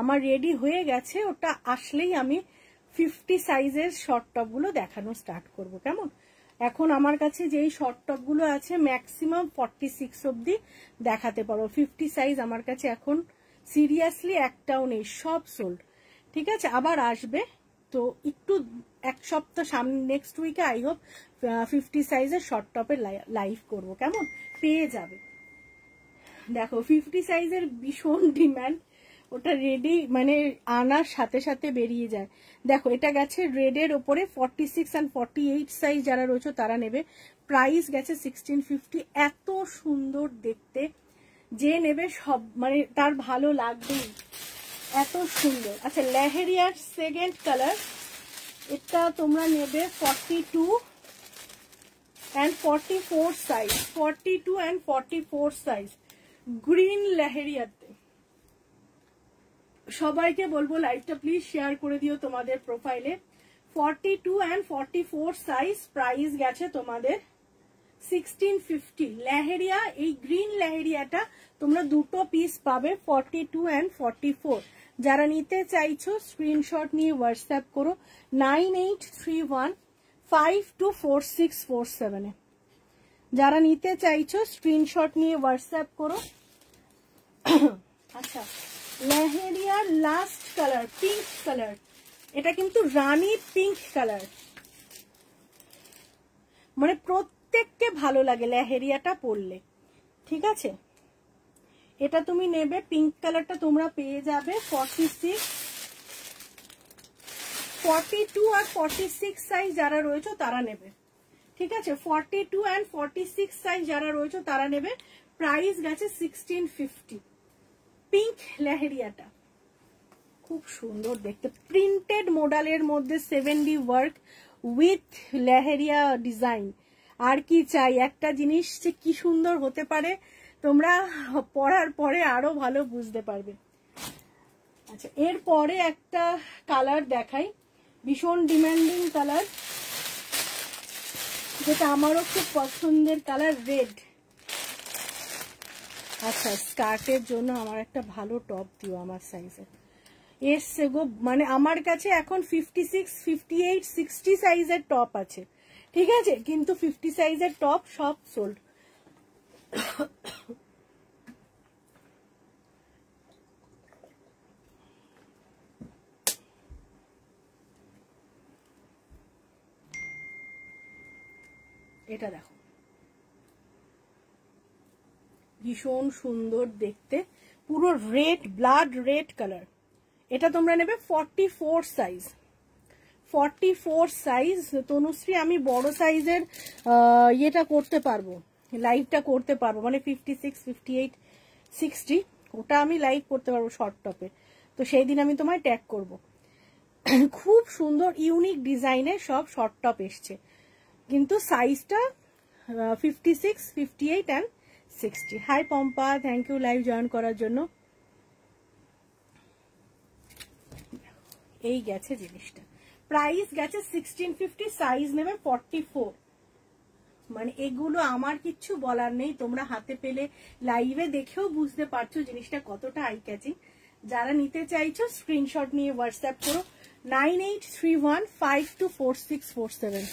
আমার রেডি হয়ে গেছে। ওটা আসলেই আমি 50 সাইজের শর্ট টপ গুলো দেখানো স্টার্ট করব, কেমন? এখন আমার কাছে যেই শর্ট টপ গুলো আছে ম্যাক্সিমাম 46 অব্দি দেখাতে পারো। 50 সাইজ আমার কাছে এখন সিরিয়াসলি একটাও নেই, সব সোল্ড, ঠিক আছে? আবার আসবে তো একটু এক সপ্তাহ সামনে, নেক্সট উইকে আই হোপ 50 সাইজের শর্ট টপের লাইভ করব, কেমন? পেয়ে যাবে। দেখো 50 সাইজের ভীষণ ডিমান্ড, ওটা রেডি মানে আনার সাথে সাথে বেরিয়ে যায়। দেখো এটা গেছে রেডের ওপরে 46 and 48 সাইজ যারা রয়েছে তারা নেবে। প্রাইস গেছে 1650। এত সুন্দর দেখতে, যে নেবে সব মানে তার ভালো লাগবেই, এত সুন্দর। আচ্ছা লেহেরিয়ার সেকেন্ড কালার, এটা তোমরা নেবে 42 and 44 size, 42 and 44 size, green লেহেরিয়াতে। সবাইকে বলবো লাইভটা প্লিজ শেয়ার করে দিও তোমাদের প্রোফাইলে। 42 and 44 সাইজ, প্রাইস গেছে তোমাদের 1650। লেহেরিয়া, এই গ্রিন লেহেরিয়াটা তোমরা দুটো পিস পাবে 42 and 44। যারা নিতে চাইছো স্ক্রিনশট নিয়ে হোয়াটসঅ্যাপ করো 9831524647 এ। যারা নিতে চাইছো স্ক্রিনশট নিয়ে হোয়াটসঅ্যাপ করো। আচ্ছা লেহেরিয়ার লাস্ট কালার পিঙ্ক কালার, এটা কিন্তু রানী পিঙ্ক কালার, মানে প্রত্যেককে ভালো লাগে লেহেরিয়াটা পরলে, ঠিক আছে। এটা তুমি নেবে, পিঙ্ক কালারটা তোমরা পেয়ে যাবে 46, 42 আর 46 সাইজ যারা রয়েছে তারা নেবে, ঠিক আছে। 42 and 46 সাইজ যারা রয়েছে তারা নেবে। প্রাইস গেছে 1650। পিঙ্ক লেহেরিয়াটা খুব সুন্দর দেখতে, প্রিন্টেড মডেলের মধ্যে 7D work with leheriya design. আর কি চাই, একটা জিনিস যে কি সুন্দর হতে পারে তোমরা পরার পরে আরো ভালো বুঝতে পারবে। আচ্ছা এরপরে একটা কালার দেখাই, ভীষণ ডিমান্ডিং কালার, যেটা আমারও খুব পছন্দের কালার, রেড। আচ্ছা স্কার্টের জন্য আমার একটা ভালো টপ দিও আমার সাইজে। এসছে গো, মানে আমার কাছে এখন 56, 58, 60 সাইজের টপ আছে, ঠিক আছে, কিন্তু 50 সাইজের টপ সব সোল্ড। এটা দেখো ভীষণ সুন্দর দেখতে, পুরো রেড, ব্লাড রেড কালার। এটা তোমরা নেবে 44 সাইজ, 44 সাইজ। তনুশ্রী আমি বড় সাইজের ইয়েটা করতে পারবো, লাইভটা করতে পারবো, মানে 56, 58, 60 ওটা আমি লাইভ করতে পারবো শর্ট টপে, তো সেই দিন আমি তোমায় ট্যাগ করব। খুব সুন্দর ইউনিক ডিজাইনের সব শর্ট টপ এসছে, কিন্তু সাইজটা 56, 58 and 60। Hi Pampa, thank you live join করার জন্য। এই গেছে জিনিসটা, প্রাইস গেছে 1650, সাইজ নেবে 44। মানে এগুলো আমার কিচ্ছু বলার নেই, তোমরা হাতে পেলে লাইভে দেখেও বুঝতে পারছো জিনিসটা কতটা আই ক্যাচিং। যারা নিতে চাইছো স্ক্রিনশট নিয়ে হোয়াটসঅ্যাপ করো 9831524647।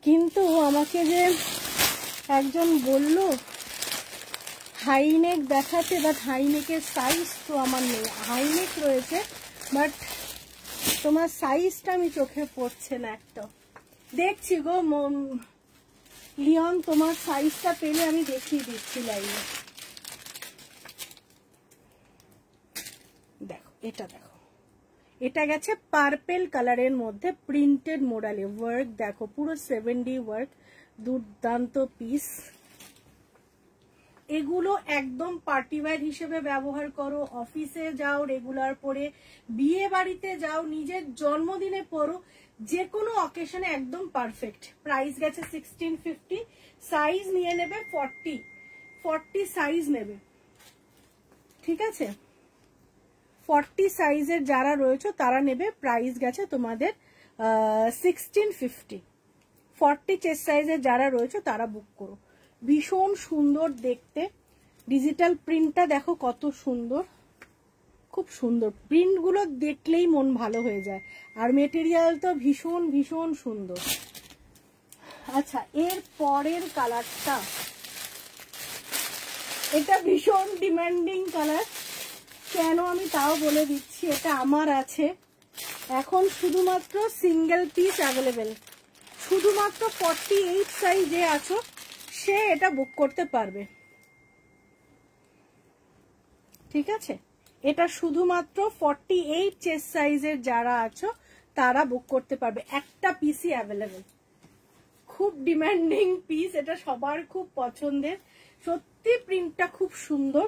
কিন্তু আমাকে যে একজন বলল হাইনেক দেখাতে, বাট হাইনেকের সাইজ তো আমার নেই, হাইনেক রয়েছে বাট তোমার সাইজটা আমি চোখে পড়ছে না একটা। দেখছি গো লিওন, তোমার সাইজটা পেলে আমি দেখিয়ে দিচ্ছি লাইভে। দেখো এটা, দেখো এটা গেছে পার্পেল কালারের মধ্যে প্রিন্টেড মডেলে, ওয়ার্ক দেখো পুরো 7D ওয়ার্ক, দুর্দান্ত পিস। এগুলো একদম পার্টি ওয়্যার হিসেবে ব্যবহার করো, অফিসে যাও রেগুলার পরে, বিয়ে বাড়িতে যাও, নিজের জন্মদিনে পরো, যে কোনো অকেশনে একদম পারফেক্ট। প্রাইস গেছে 1650, সাইজ নিয়ে নেবে 40 সাইজ নেবে, ঠিক আছে। 40 সাইজের যারা রয়েছে তারা নেবে, প্রাইস গেছে তোমাদের 1650। 40 চেস্ট সাইজের যারা রয়েছে তারা বুক করো। ভীষণ সুন্দর দেখতে, ডিজিটাল প্রিন্টটা দেখো কত সুন্দর, খুব সুন্দর প্রিন্টগুলো দেখলেই মন ভালো হয়ে যায়, আর মেটেরিয়াল তো ভীষণ ভীষণ সুন্দর। আচ্ছা এর পরের কালারটা, এটা ভীষণ ডিমান্ডিং কালার, কেন আমি তাও বলে দিচ্ছি। এটা আমার আছে এখন, শুধুমাত্র সিঙ্গেল পিস অ্যাভেলেবেল, শুধুমাত্র 48 সাইজ যে আছো সে এটা বুক করতে পারবে, ঠিক আছে। এটা শুধুমাত্র 48 চেস্ট সাইজের যারা আছো তারা বুক করতে পারবে, একটা পিসই অ্যাভেলেবেল। খুব ডিমান্ডিং পিস, এটা সবার খুব পছন্দের, সত্যি প্রিন্টটা খুব সুন্দর।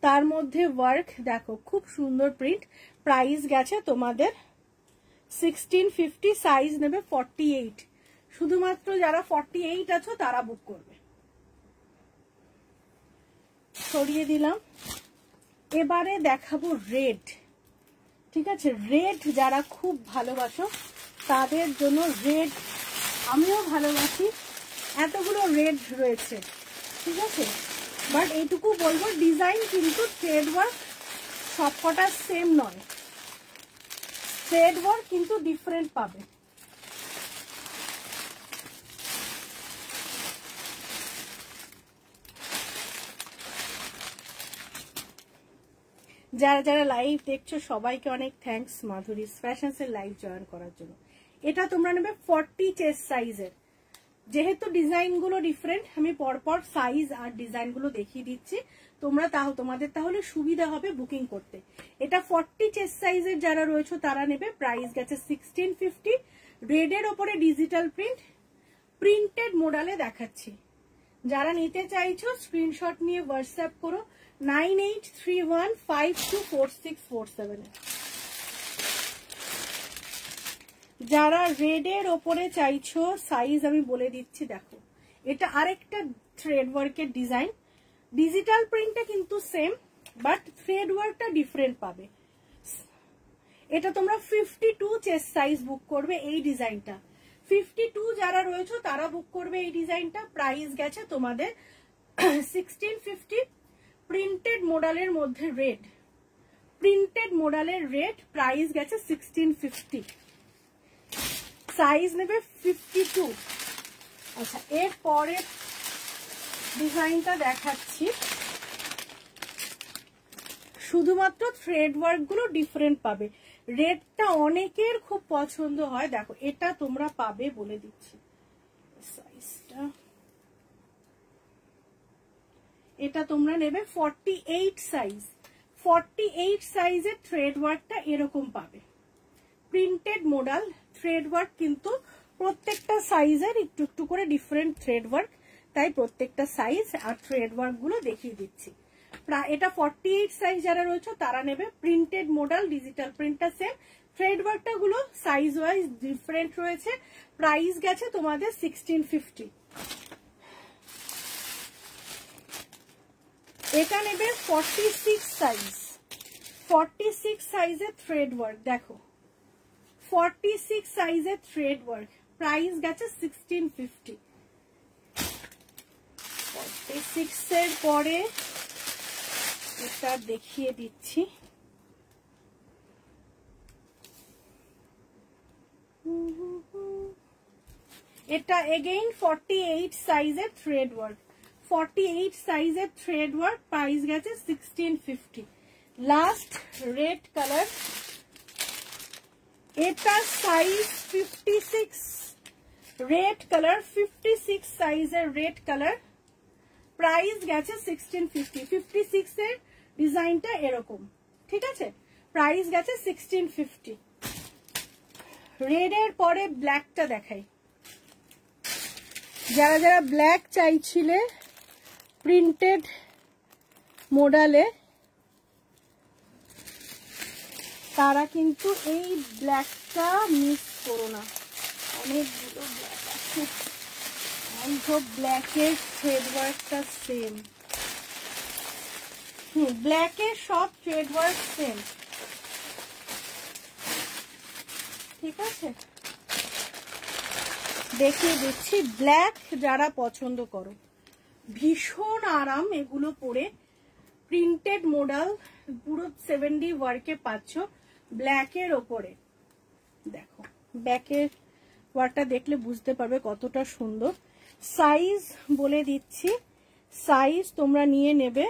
তার মধ্যে ওয়ার্ক দেখো, খুব সুন্দর প্রিন্ট। প্রাইস গেছে তোমাদের 1650, সাইজ নেবে 48। শুধুমাত্র যারা 48 আছো তারা বুক করবে। সরিয়ে দিলাম। এবারে দেখাবো রেড, ঠিক আছে? রেড যারা খুব ভালোবাসো তাদের জন্য রেড, আমিও ভালোবাসি। এতগুলো রেড রয়েছে, ঠিক আছে? বাট এইটুকু বলবো, ডিজাইন কিন্তু থ্রেড ওয়ার্ক সবকটা সেম নয়, থ্রেড ওয়ার্ক কিন্তু ডিফারেন্ট পাবে। যারা যারা লাইভ দেখছো সবাইকে অনেক থ্যাঙ্কস মাধুরীস ফ্যাশনস এর লাইভ জয়েন করার জন্য। এটা তোমরা নেবে 40 চেস্ট সাইজের। যেহেতু ডিজাইন গুলো ডিফারেন্ট, আমি পরপর সাইজ আর ডিজাইন গুলো দেখিয়ে দিচ্ছি, তোমরা তোমাদের তাহলে সুবিধা হবে বুকিং করতে। এটা 40 চেস্ট সাইজের যারা রয়েছে তারা নেবে। প্রাইস গেছে 1650। রেডের ওপরে ডিজিটাল প্রিন্ট, প্রিন্টেড মডেলে দেখাচ্ছি। যারা নিতে চাইছো স্ক্রিনশট নিয়ে হোয়াটসঅ্যাপ করো 9831524647। যারা রেডের ওপরে চাইছো সাইজ আমি বলে দিচ্ছি। দেখো, এটা আরেকটা থ্রেড ওয়ার্কের ডিজাইন। ডিজিটাল প্রিন্টটা কিন্তু সেম, বাট থ্রেড ওয়ার্কটা ডিফারেন্ট পাবে। এটা তোমরা 52 চেস্ট সাইজ বুক করবে। এই ডিজাইনটা 52 যারা রয়েছে তারা বুক করবে এই ডিজাইনটা। প্রাইস গেছে তোমাদের 1650। প্রিন্টেড মডেলের মধ্যে রেড, প্রিন্টেড মডেলের রেড, প্রাইস গেছে 1650। সাইজ নেবে 52। আচ্ছা, এর পরের ডিজাইনটা দেখাচ্ছি। শুধুমাত্র থ্রেড ওয়ার্ক গুলো ডিফারেন্ট পাবে। রেডটা অনেকের খুব পছন্দ হয়। দেখো, এটা তোমরা পাবে বলে দিচ্ছি সাইজটা। এটা তোমরা নেবে 48 সাইজ। 48 সাইজের থ্রেড ওয়ার্কটা এরকম পাবে। প্রিন্টেড মডেল, থ্রেড ওয়ার্ক কিন্তু প্রত্যেকটা সাইজের একটু একটু করে ডিফারেন্ট থ্রেড ওয়ার্ক, তাই প্রত্যেকটা সাইজ আর থ্রেড ওয়ার্ক গুলো দেখিয়ে দিচ্ছি। এটা 48 সাইজ যারা রয়েছে তারা নেবে। প্রিন্টেড মডেল, ডিজিটাল প্রিন্টটা সেম, থ্রেড ওয়ার্কটা গুলো সাইজ ওয়াইজ ডিফারেন্ট রয়েছে। প্রাইস গেছে তোমাদের 1650। এটা নেবে 46 সাইজ। 46 সাইজের থ্রেড ওয়ার্ক, দেখো 46 সাইজের থ্রেড ওয়ার্ক, প্রাইস গেছে 1650। 46 এর পরে এটা দেখিয়ে দিচ্ছি। এটা এগেইন 48 সাইজের থ্রেড ওয়ার্ক। 48 সাইজের থ্রেড ওয়ার্ক, প্রাইস গেছে 1650। লাস্ট রেড কালার, এটা সাইজ 56, রেড কালার 56 সাইজের রেড কালার, প্রাইস গেছে 1650। 56 এর ডিজাইনটা এরকম, ঠিক আছে? প্রাইস গেছে 1650। রেড এর পরে ব্ল্যাকটা দেখাই। যারা যারা ব্ল্যাক চাইছিলে প্রিন্টেড মডেলে, তারা কিন্তু এই ব্ল্যাকটা মিস করো না। অনেকগুলো ব্ল্যাক আছে, সব ব্ল্যাকের থ্রেড ওয়ার্কটা সেম। ব্ল্যাকের সব থ্রেড ওয়ার্ক সেম, ঠিক আছে? দেখিয়ে দিচ্ছি। ব্ল্যাক যারা পছন্দ করো, ভীষণ আরাম এগুলো পরে। প্রিন্টেড মডেল, পুরো 7D ওয়ার্কে পাচ্ছ ব্ল্যাকের ওপরে। দেখো, ব্যাকের ওয়ার্কটা দেখলে বুঝতে পারবে কতটা সুন্দর। সাইজ বলে দিচ্ছি, সাইজ তোমরা নিয়ে নেবে।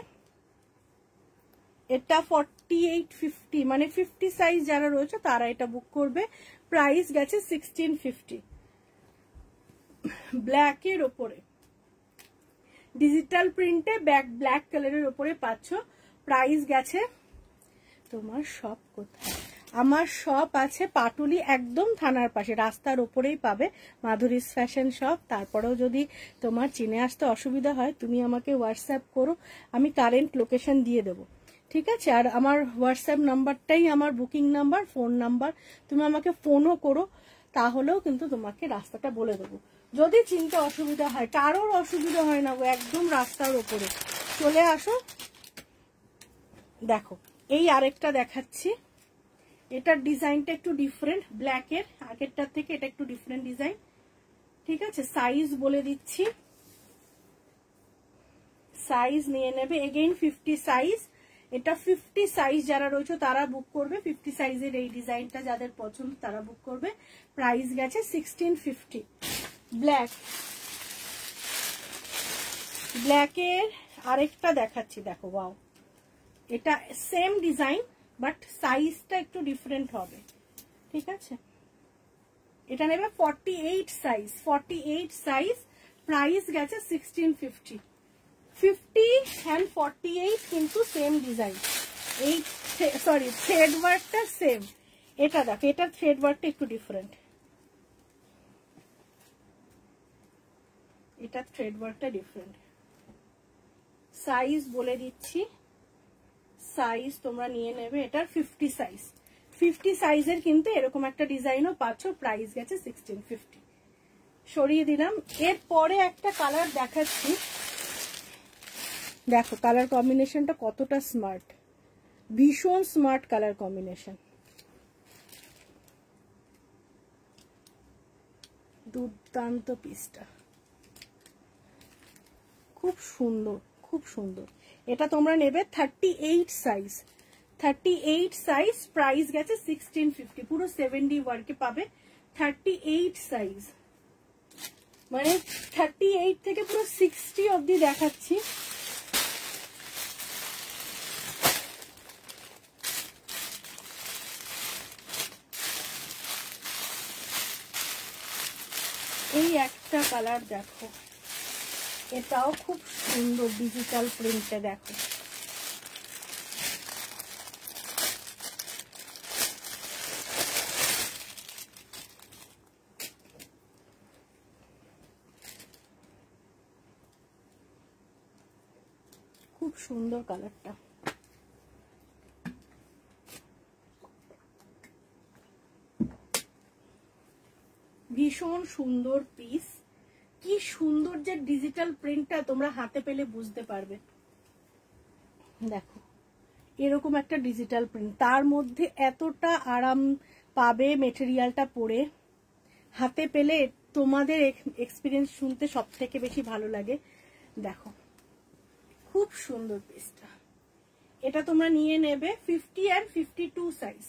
এটা 48-50, মানে 50 সাইজ যারা রয়েছে তারা এটা বুক করবে। প্রাইস গেছে 1650। ব্ল্যাকের ওপরে ডিজিটাল প্রিন্টে ব্ল্যাক কালারের ওপরে পাচ্ছ। প্রাইস গেছে, তোমার শপ কোথায়? আমার শপ আছে পাটুলি, একদম থানার পাশে, রাস্তার ওপরেই পাবে মাধুরীস ফ্যাশন শপ। তারপরেও যদি তোমার চিনে আসতে অসুবিধা হয় তুমি আমাকে হোয়াটসঅ্যাপ করো, আমি কারেন্ট লোকেশন দিয়ে দেবো। ঠিক আছে। আর আমার হোয়াটসঅ্যাপ নাম্বারটাই আমার বুকিং নাম্বার, ফোন নাম্বার, তুমি আমাকে ফোনও করো, তাহলেও কিন্তু তোমাকে রাস্তাটা বলে দেবো। যদি চিনতে অসুবিধা হয়, কারোর অসুবিধা হয় না, একদম রাস্তার ওপরে চলে আসো। দেখো এই আরেকটা দেখাচ্ছি, এটার ডিজাইনটা একটু ডিফারেন্ট, ব্ল্যাকের আগেরটার থেকে এটা একটু ডিফারেন্ট ডিজাইন। ঠিক আছে, সাইজ বলে দিচ্ছি, সাইজ নিয়ে নেবে এগেইন 50 সাইজ। এটা 50 সাইজ যারা রয়েছে তারা বুক করবে, 50 সাইজের এই ডিজাইনটা যাদের পছন্দ তারা বুক করবে। প্রাইস গেছে 1650। ব্ল্যাক, ব্ল্যাকের আরেকটা দেখাচ্ছি, দেখো ওয়াও, এটা সেম ডিজাইন বাট সাইজটা একটু ডিফারেন্ট হবে। ঠিক আছে, এটা নেবে 48 সাইজ, 48 সাইজ, প্রাইস গেছে 1650। 50 and 48 কিন্তু সেম ডিজাইন, এই সরি থ্রেড ওয়ার্কটা সেম। এটা দেখো, এটা থ্রেড ওয়ার্কটা একটু ডিফারেন্ট, এটা থ্রেড ওয়ার্কটা ডিফারেন্ট। সাইজ বলে দিচ্ছি, সাইজ তোমরা নিয়ে নেবে এটার 50 সাইজ। 50 সাইজের কিন্তু এরকম একটা ডিজাইনও পাচ্ছ, প্রাইস গেছে 1650। সরিয়ে দিলাম। এরপরে একটা কালার দেখাচ্ছি, দেখো কালার কম্বিনেশনটা কতটা স্মার্ট, ভীষণ স্মার্ট কালার কম্বিনেশন, দুর্দান্ত পিসটা, খুব সুন্দর, খুব সুন্দর। এটা তোমরা নেবে 38 সাইজ, 38 সাইজ, প্রাইস গেছে 1650। পুরো 70 ওয়ার্কে পাবে, 38 সাইজ, মানে 38 থেকে পুরো 60 অবধি দেখাচ্ছি। এই একটা কালার দেখো, এটাও খুব সুন্দর ডিজিটাল প্রিন্টে, দেখো খুব সুন্দর কালারটা। ভীষণ সুন্দর পিস, কি সুন্দর যে ডিজিটাল প্রিন্টটা তোমরা হাতে পেলে বুঝতে পারবে। দেখো এরকম একটা ডিজিটাল প্রিন্ট, তার মধ্যে এতটা আরাম পাবে মেটেরিয়ালটা পরে, হাতে পেলে তোমাদের এক্সপিরিয়েন্স শুনতে সব থেকে বেশি ভালো লাগে। দেখো খুব সুন্দর পিসটা, এটা তোমরা নিয়ে নেবে 50 and 52 সাইজ,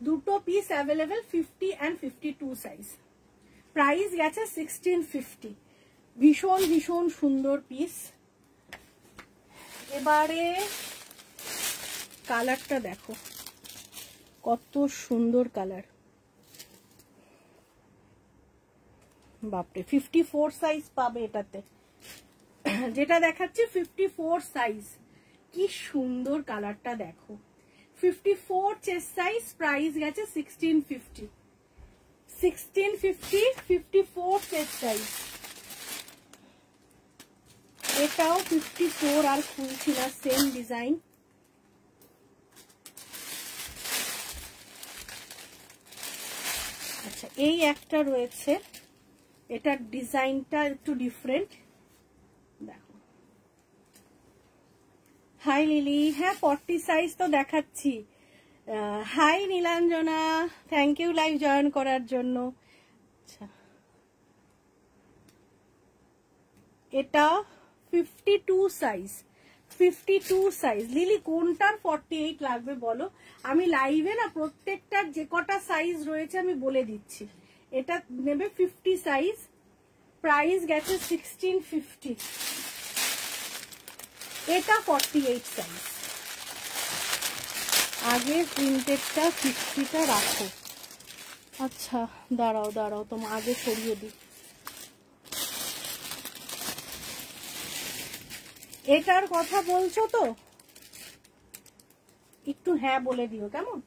দুটো piece available, 50 and 52 size, price গেছে 1650। ভীষণ ভীষণ সুন্দর পিস। এবারে কালারটা দেখো কত সুন্দর কালার, বাপরে 54 সাইজ পাবে এটাতে, যেটা দেখাচ্ছি 54 সাইজ, কি সুন্দর কালারটা দেখো, 54 চেস্ট সাইজ, প্রাইস গেছে 1650। 1650, 54 চেস্ট সাইজ। এটাও 54 আর খুলছি না, সেম ডিজাইন। আচ্ছা এই একটা রয়েছে, এটার ডিজাইনটা একটু ডিফারেন্ট, দেখো। হাই লিলি, হ্যাঁ 40 সাইজ তো দেখাচ্ছি। Hi Nilanjana, thank you live join করার জন্য। আচ্ছা এটা 52 সাইজ, 52 সাইজ। লিলি কোনটার 48 লাগবে বলো, আমি লাইভে না প্রত্যেকটার যে কটা সাইজ রয়েছে আমি বলে দিচ্ছি। এটা নেবে 50 সাইজ, প্রাইস গেছে 1650। এটা 48 সাইজ, আগে প্রিন্টেডটা 50টা রাখো। আচ্ছা দাঁড়াও দাঁড়াও, তোমার আগে সরিয়ে দিই। এটার কথা বলছো তো, একটু হ্যাঁ বলে দিও কেমন।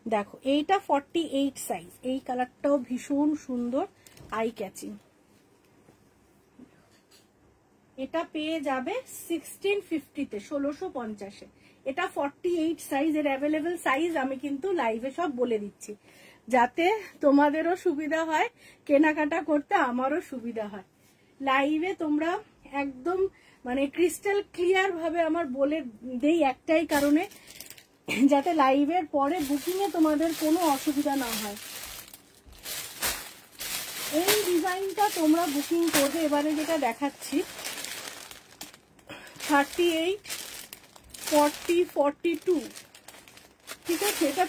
দেখো এইটা 48 সাইজ, এই কালারটাও ভীষণ সুন্দর, আই ক্যাচিং। এটা পেয়ে যাবে 1650-তে, 1650-এ। এটা 48 সাইজ, এর অ্যাভেলেবেল সাইজ আমি কিন্তু লাইভে সব বলে দিচ্ছি, যাতে তোমাদেরও সুবিধা হয়, কেনাকাটা করতে আমারও সুবিধা হয়। লাইভে তোমরা একদম মানে ক্রিস্টাল ক্লিয়ার ভাবে আমার বলে দেই একটাই কারণে, যাতে লাইভের পরে বুকিংয়ে তোমাদের কোনো অসুবিধা না হয়। এই ডিজাইনটা তোমরা বুকিং করবে, এবারে যেটা দেখাচ্ছি 38, 40, 42, ঠিক আছে? এটা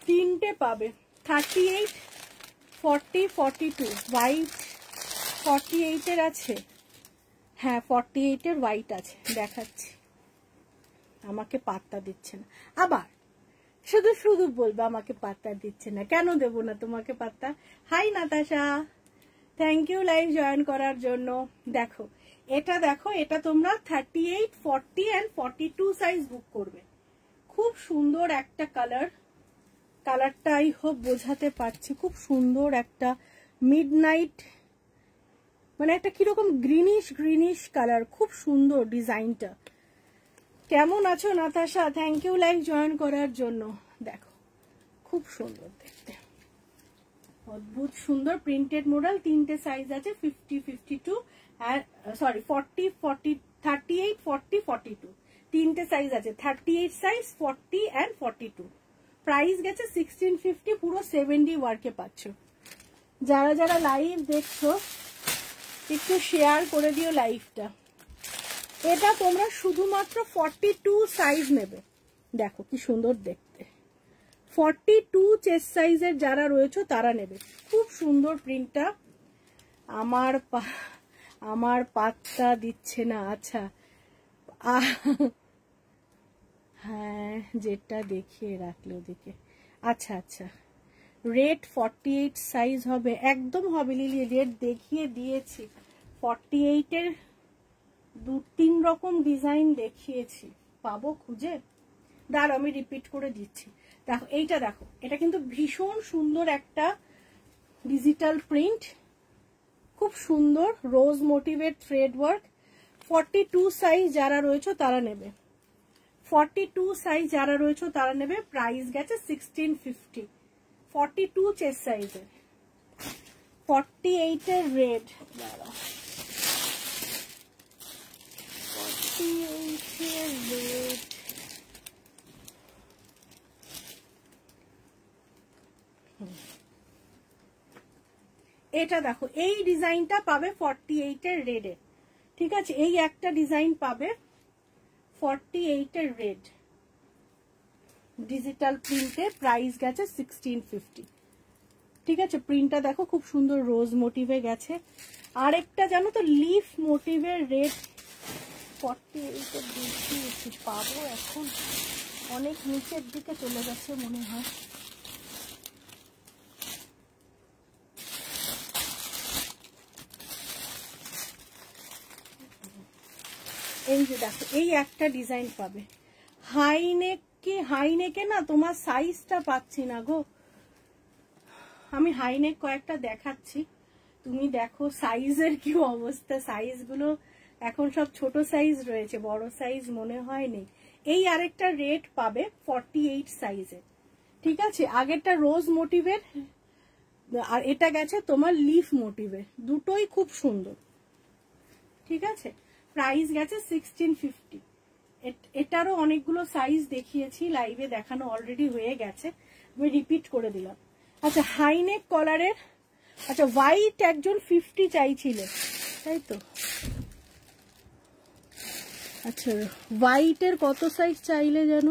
তিনটে পাবে, 38, 40, 42 হোয়াইট, 48-এর আছে, হ্যাঁ 48-এর হোয়াইট আছে, দেখাচ্ছি। আমাকে পাত্তা দিচ্ছে না, আবার শুধু শুধু বলবো আমাকে পাত্তা দিচ্ছে না, কেন দেব না তোমাকে পাত্তা? Hi Natasha, thank you live join করার জন্য। দেখো এটা, দেখো এটা তোমরা 38, 40 and 42 সাইজ বুক করবে। খুব সুন্দর একটা কালার, কালারটা আই হোপ বোঝাতে পারছি, খুব সুন্দর একটা মিডনাইট, মানে একটা কিরকম গ্রিনিশ গ্রিনিশ কালার, খুব সুন্দর ডিজাইনটা। কেমন আছো Natasha? Thank you live join করার জন্য। দেখো খুব সুন্দর দেখতে, অদ্ভুত সুন্দর প্রিন্টেড মডেল। তিনটে সাইজ আছে, 50, 52 আর সরি 40, 40, 38, 40, 42, তিনটে সাইজ আছে, 38 সাইজ, 40 and 42। প্রাইস গেছে 1650, পুরো 70 ওয়ার্কে পাচ্ছ। যারা যারা লাইভ দেখছো একটু শেয়ার করে দিও লাইভটা। এটা তোমরা শুধুমাত্র 42 সাইজ নেবে, দেখো কি সুন্দর দেখতে। 42 চেস্ট সাইজের যারা রয়েছে তারা নেবে, খুব সুন্দর প্রিন্টটা। আমার পাত্তা দিচ্ছে না, আচ্ছা হ্যাঁ যেটা দেখিয়ে রাখলো ওদিকে, আচ্ছা আচ্ছা। রেড 48 সাইজ হবে, একদম হবে লিলি, রেড দেখিয়ে দিয়েছি। 48-এর 2-3 রকম ডিজাইন দেখিয়েছি, পাবো খুঁজে, দাঁড়াও আমি রিপিট করে দিচ্ছি। দেখো এইটা, দেখো এটা কিন্তু ভীষণ সুন্দর একটা ডিজিটাল প্রিন্ট, খুব সুন্দর রোজ মোটিভের থ্রেড ওয়ার্ক। 42 সাইজ যারা রয়েছে তারা নেবে, 42 সাইজ যারা রয়েছে তারা নেবে। প্রাইস গেছে 1650, 42 চেস্ট সাইজের। 48-এর রেড, দাঁড়াও 48-এর রেড, এটা দেখো এই ডিজাইনটা পাবে 48-এর রেডে, ঠিক আছে? এই একটা ডিজাইন পাবে 48-এর রেড ডিজিটাল প্রিন্টে, প্রাইস গেছে 1650, ঠিক আছে? প্রিন্টটা দেখো খুব সুন্দর রোজ মোটিভে গেছে। আরেকটা জানো তো লিফ মোটিভের রেড 48-এর দেখিয়েছি, পাবো এখন, অনেক নিচের দিকে চলে গেছে মনে হয়। এই যে দেখো এই একটা ডিজাইন পাবে, হাইনেকে না তোমার সাইজটা পাচ্ছি না গো, আমি হাইনেক কয়েকটা দেখাচ্ছি, তুমি দেখো সাইজের কি অবস্থা। সাইজগুলো এখন সব ছোট সাইজ রয়েছে, বড় সাইজ মনে হয়নি। এই আরেকটা রেড পাবে 48 সাইজে, ঠিক আছে? আগেরটা রোজ মোটিভের আর এটা গেছে তোমার লিফ মোটিভের, দুটোই খুব সুন্দর, ঠিক আছে? প্রাইস গেছে 1650। এটারও অনেকগুলো সাইজ দেখিয়েছি লাইভে, দেখানো অলরেডি হয়ে গেছে, আমি রিপিট করে দিলাম। আচ্ছা হাইনেক কলারের, আচ্ছা হোয়াইট একজন 50 চাইছিল তাই তো, আচ্ছা হোয়াইটের কত সাইজ চাইলে যেন,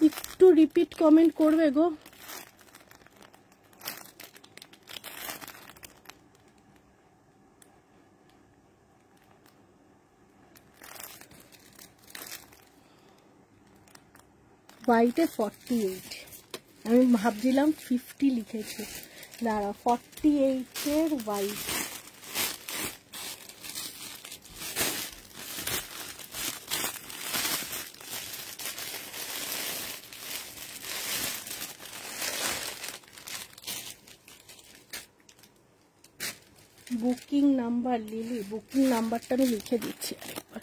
একটু রিপিট কমেন্ট করবে গো। হোয়াইটে 48, আমি ভাবছিলাম 50 লিখেছি, দাঁড়া 48-এর white. Booking number Lily, booking নাম্বারটা আমি লিখে দিচ্ছি আরেকবার।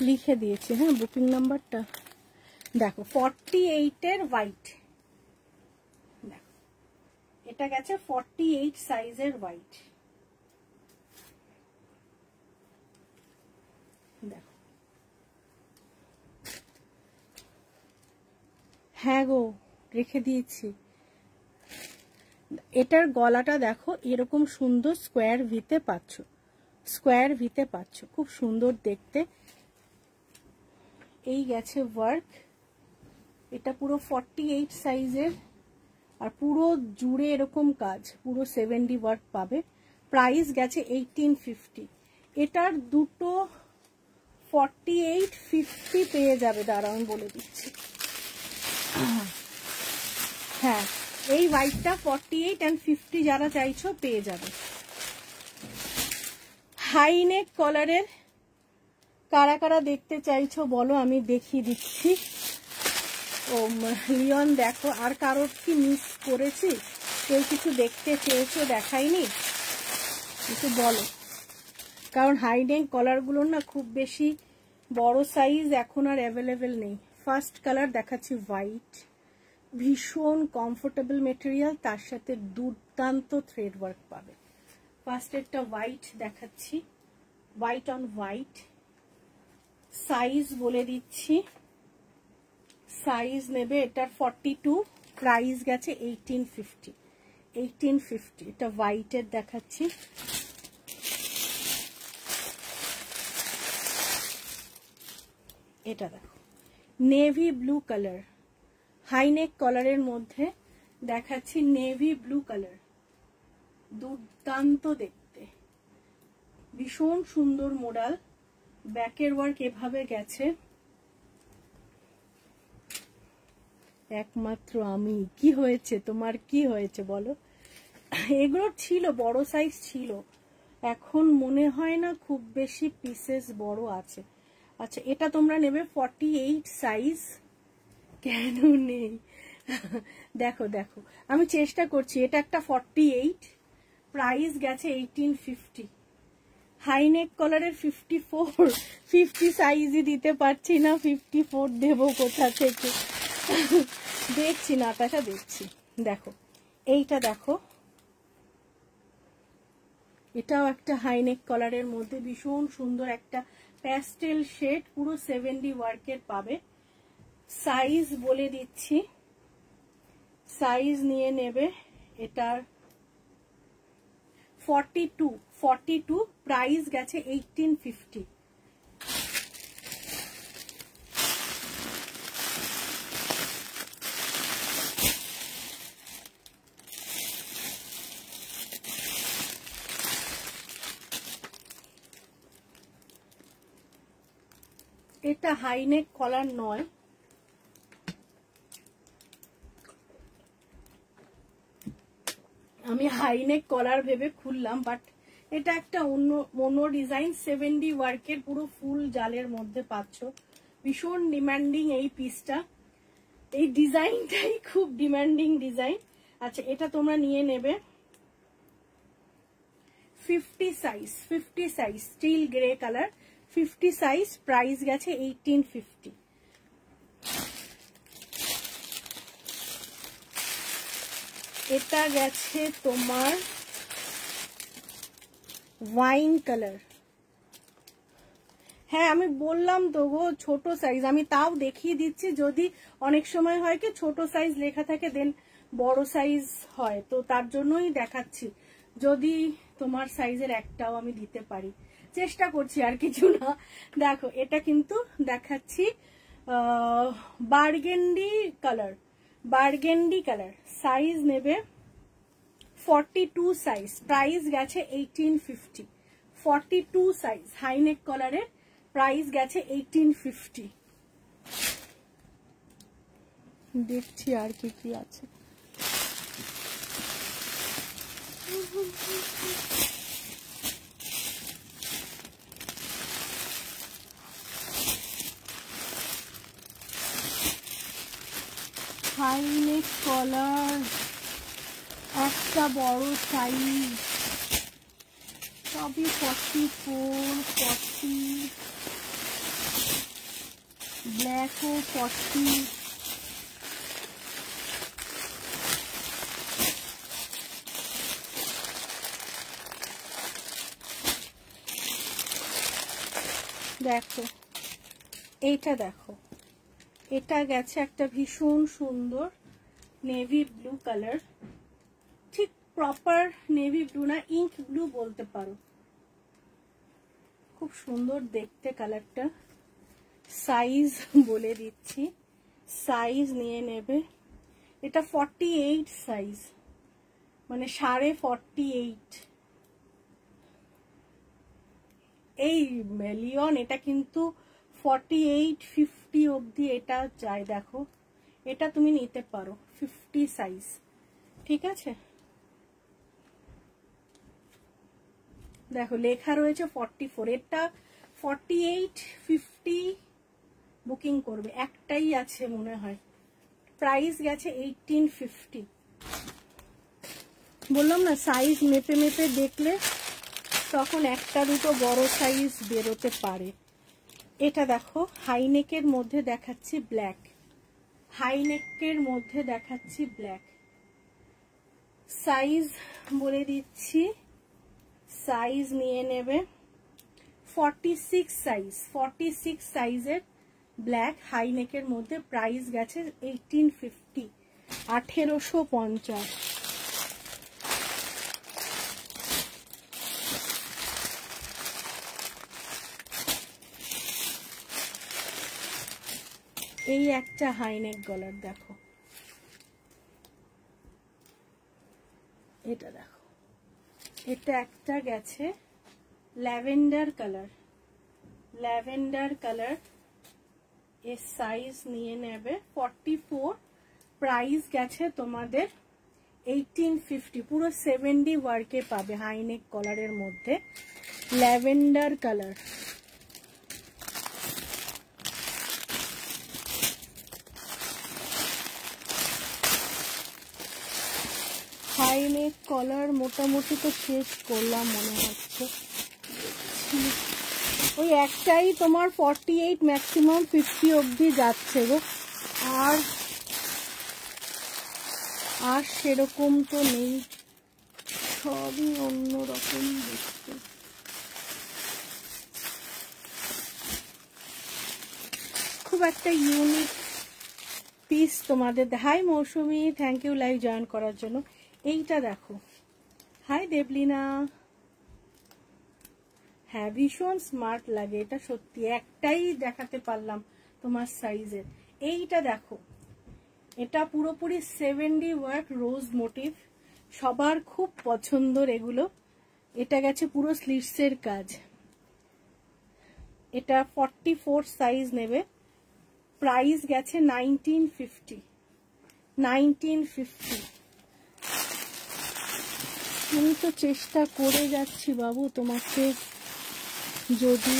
লিখে দিয়েছি, হ্যাঁ বুকিং নাম্বারটা। দেখো 48 এর হোয়াইট, দেখো এটা গেছে 48 সাইজের হোয়াইট। দেখো হ্যাঁ গো রেখে দিয়েছি। এটার গলাটা দেখো এরকম সুন্দর স্কোয়ার ভিতে পাচ্ছ, স্কোয়ার ভিতে পাচ্ছ, খুব সুন্দর দেখতে। এই গেছে ওয়ার্ক, এটা পুরো 48 সাইজের, আর পুরো জুড়ে এরকম কাজ, পুরো 70 ওয়ার্ক পাবে। প্রাইস গেছে 1850। এটার দুটো 4850 পেয়ে যাবে, দাঁড়াও আমি বলে দিচ্ছি। হ্যাঁ এই হোয়াইটটা 48 and 50 যারা চাইছো পেয়ে যাবে। হাই নেক কলারের কারা কারা দেখতে চাইছো বলো, আমি দেখিয়ে দিচ্ছি। ও লিওন দেখো, আর কারোর কি মিস করেছি, কেউ কিছু দেখতে চেয়েছো দেখাইনি কিছু বলো, কারণ হাই নেক কলারগুলোর না খুব বেশি বড় সাইজ এখন আর অ্যাভেলেবেল নেই। ফার্স্ট কালার দেখাচ্ছি হোয়াইট, ভীষণ কমফোর্টেবল মেটেরিয়াল, তার সাথে দুর্দান্ত থ্রেড ওয়ার্ক পাবে। ফার্স্ট একটা হোয়াইট দেখাচ্ছি, হোয়াইট অন হোয়াইট। সাইজ বলে দিচ্ছি, সাইজ নেবে এটার 42, প্রাইস গেছে 1850। 1850 এটা হোয়াইটের দেখাচ্ছি। এটা দেখো navy blue colour, high neck কলারের মধ্যে দেখাচ্ছি নেভি ব্লু কালার, দুর্দান্ত দেখতে, ভীষণ সুন্দর মোডাল। ব্যাকের ওয়ার্ক এভাবে গেছে। একমাত্র আমি, কি হয়েছে তোমার, কি হয়েছে বলো? এগুলো ছিল বড় সাইজ ছিল, এখন মনে হয় না খুব বেশি পিসেস বড় আছে। আচ্ছা এটা তোমরা নেবে 48 সাইজ, কেন নেই দেখো দেখো আমি চেষ্টা করছি। এটা একটা 48, প্রাইস গেছে 1850। হাই নেক কলারের 54, 50 সাইজই দিতে পারছি না, 54 দেবো কোথা থেকে দেখছি, নাটাটা দেখছি। দেখো এইটা দেখো, এটাও একটা হাই নেক কলারের মধ্যে ভীষণ সুন্দর একটা প্যাস্টেল শেড, পুরো 70 ওয়ার্কের পাবে। সাইজ বলে দিচ্ছি, সাইজ নিয়ে নেবে এটার 42, প্রাইস গেছে 1850। এটা হাই নেক কলার নয়, আমি হাই নেক কলার ভেবে খুললাম, বাট এটা একটা অন্য ডিজাইন, 70 ওয়ার্কের পুরো ফুল জালের মধ্যে পাচ্ছ। ভীষণ ডিমান্ডিং এই পিসটা, এই ডিজাইনটাই খুব ডিমান্ডিং ডিজাইন। আচ্ছা এটা তোমরা নিয়ে নেবে 50 size, still grey colour, 50 size, price গেছে 1850। এটা গেছে তোমার ওয়াইন কালার। হ্যাঁ আমি বললাম তো গো ছোট সাইজ, আমি তাও দেখিয়ে দিচ্ছি, যদি অনেক সময় হয় কি ছোট সাইজ লেখা থাকে দেন বড় সাইজ হয়, তো তার জন্যই দেখাচ্ছি, যদি তোমার সাইজের একটাও আমি দিতে পারি, চেষ্টা করছি আর কিছু না। দেখো এটা কিন্তু দেখাচ্ছি বার্গেন্ডি কালার, সাইজ নেবে 42 সাইজ, প্রাইস গেছে 1850। 42 সাইজ হাই নেক কলারের প্রাইস গেছে 1850। দেখছি আর কি কি আছে। হাই নেক কলার, একটা বড় সাইজ, সবই 44, 40, ব্ল্যাকও 40। দেখো এইটা, দেখো এটা গেছে একটা ভীষণ সুন্দর নেভি ব্লু কালার, ঠিক প্রপার নেভি ব্লু না, ইঙ্ক ব্লু বলতে পারো, খুব সুন্দর দেখতে কালারটা। সাইজ বলে দিচ্ছি, সাইজ নিয়ে নেবে, এটা 48 সাইজ, মানে 48.5। এই লিওন এটা কিন্তু 48-50 অবধি এটা যায়। দেখো এটা তুমি নিতে পারো 50 সাইজ, ঠিক আছে। দেখো লেখা রয়েছে 44, এটা 48-50 বুকিং করবে, একটাই আছে মনে হয়, প্রাইস গেছে 1850। বললাম না সাইজ মেপে মেপে দেখলে তখন একটা দুটো বড় সাইজ বেরোতে পারে। এটা দেখো হাইনেকের মধ্যে দেখাচ্ছি ব্ল্যাক, হাইনেকের মধ্যে দেখাচ্ছি ব্ল্যাক। সাইজ বলে দিচ্ছি, সাইজ নিয়ে নেবে 46 সাইজ, 46 সাইজের ব্ল্যাক হাইনেকের মধ্যে, প্রাইস গেছে 1850, 1850। এই একটা হাইনেক গলার, দেখো এটা, দেখো এটা একটা গেছে ল্যাভেন্ডার কালার, ল্যাভেন্ডার কালার, এর সাইজ নিয়ে নেবে 44, প্রাইস গেছে তোমাদের 1850, পুরো 70 ওয়ার্কে পাবে হাইনেক কলারের মধ্যে, ল্যাভেন্ডার কালার। হাইনেক কলার মোটামুটি তো শেষ করলাম মনে হচ্ছে, ওই একটাই তোমার 48 ম্যাক্সিমাম 50 অবধি যাচ্ছে গো, আর সেরকম তো নেই, সবই অন্যরকম দেখতে। খুব একটা ইউনিক পিস তোমাদের। Hi Mousumi, thank you live join করার জন্য। এইটা দেখো, হাই দেবলিনা, হ্যাঁ ভীষণ স্মার্ট লাগে এটা, সত্যি একটাই দেখাতে পারলাম তোমার সাইজের। এইটা দেখো, এটা পুরোপুরি 70 ওয়ার্ক রোজ মোটিভ, সবার খুব পছন্দের এগুলো। এটা গেছে পুরো স্লিভসের কাজ, এটা 44 সাইজ নেবে, প্রাইস গেছে 1950, 1950। আমি তো চেষ্টা করে যাচ্ছি বাবু তোমাকে যদি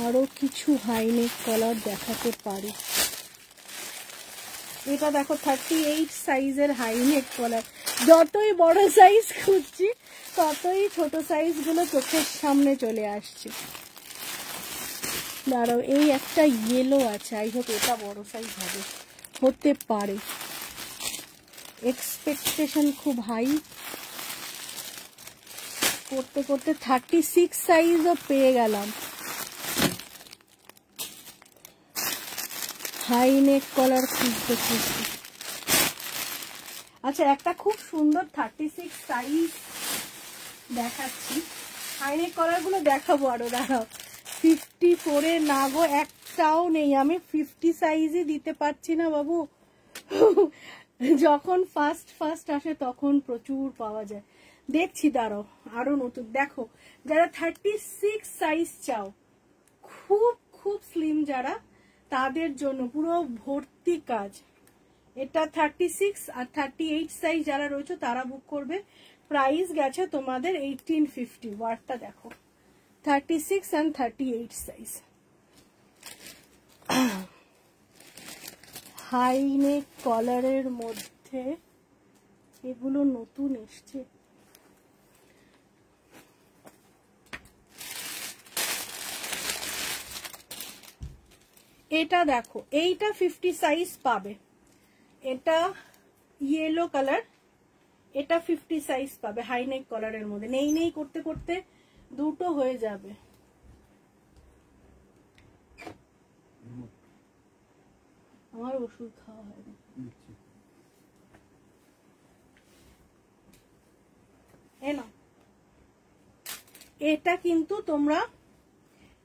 আরো কিছু হাইনেক কলার দেখাতে পারি। এটা দেখো 38 সাইজের হাইনেক কলার, যতই বড় সাইজ খুঁজছি ততই ছোট সাইজ গুলো চোখের সামনে চলে আসছে। দাঁড়াও, এই একটা ইয়েলো আছে, আই হোপ এটা বড় সাইজ হবে, হতে পারে, এক্সপেকটেশন খুব হাই। করতে করতে 36 সাইজও পেয়ে গেলাম। হাই নেক কলার খুঁজতে খুঁজতে, আচ্ছা একটা খুব সুন্দর 36 সাইজ দেখাচ্ছি, হাই নেক কলার গুলো দেখাবো আরো, দাঁড়াও। 54 না গো, একটাও নেই, আমি 50 সাইজই দিতে পারছি না বাবু। যখন ফার্স্ট আসে তখন প্রচুর পাওয়া যায়, দেখছি দাঁড়াও আরো নতুন। দেখো যারা 36 সাইজ চাও, খুব খুব স্লিম যারা, তাদের জন্য পুরো ভর্তি কাজ। এটা 36 আর 38 সাইজ যারা রয়েছে তারা বুক করবে। প্রাইস গেছে তোমাদের 1850। ওয়ার্ডটা দেখো, 36 and 38 সাইজ। হাই নেক কলারের মধ্যে এগুলো নতুন এসছে। এটা দেখো, এইটা 50 সাইজ পাবে। এটা ইয়েলো কালার, এটা 50 সাইজ পাবে হাই নেক কলারের মধ্যে। নেই নেই করতে করতে দুটো হয়ে যাবে। আমার ওষুধ খাওয়া হয় না। এটা কিন্তু তোমরা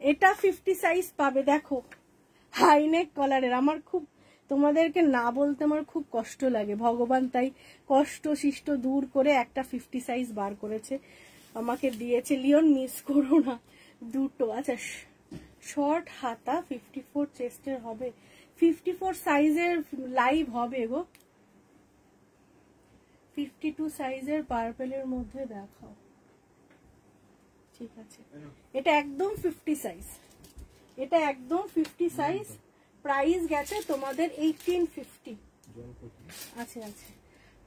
এটা 50 সাইজ পাবে। দেখো হাই নেক কলারের। আমার খুব তোমাদেরকে না বলতে আমার খুব কষ্ট লাগে, ভগবান তাই কষ্ট শিষ্ট দূর করে একটা 50 সাইজ বার করেছে, আমাকে দিয়েছে। লিওন মিস করো না, দুটো। আচ্ছা শর্ট হাতা 54 চেস্টের হবে, 54 সাইজের লাইভ হবে গো। 52 সাইজের পার্পেলের মধ্যে দেখাও। ঠিক আছে, এটা একদম 50 সাইজ, এটা একদম 50 সাইজ। প্রাইস গেছে তোমাদের 1850। আচ্ছা আচ্ছা,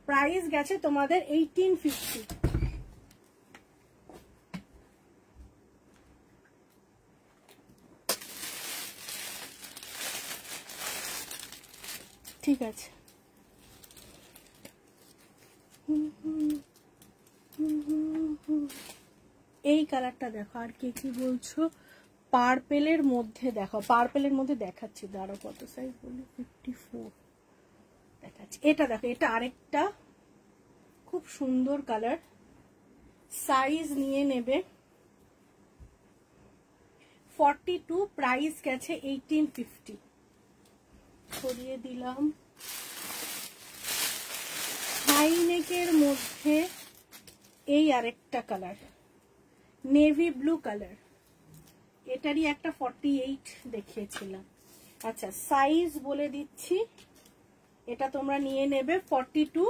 প্রাইস গেছে তোমাদের 1850। ঠিক আছে, এই কালারটা দেখো। আর কে কি বলছো? পার্পেলের মধ্যে দেখো, পার্পেলের মধ্যে দেখাচ্ছি, দাঁড়ো কত সাইজ বলি, 54 দেখাচ্ছি। এটা দেখো, এটা আরেকটা খুব সুন্দর কালার। সাইজ নিয়ে নেবে 42, প্রাইস গেছে 1850। সরিয়ে দিলাম। হাই নেকের মধ্যে এই আরেকটা কালার, নেভি ব্লু কালার। এটারই একটা 48 দেখিয়েছিলাম। আচ্ছা সাইজ বলে দিচ্ছি, এটা তোমরা নিয়ে নেবে 42,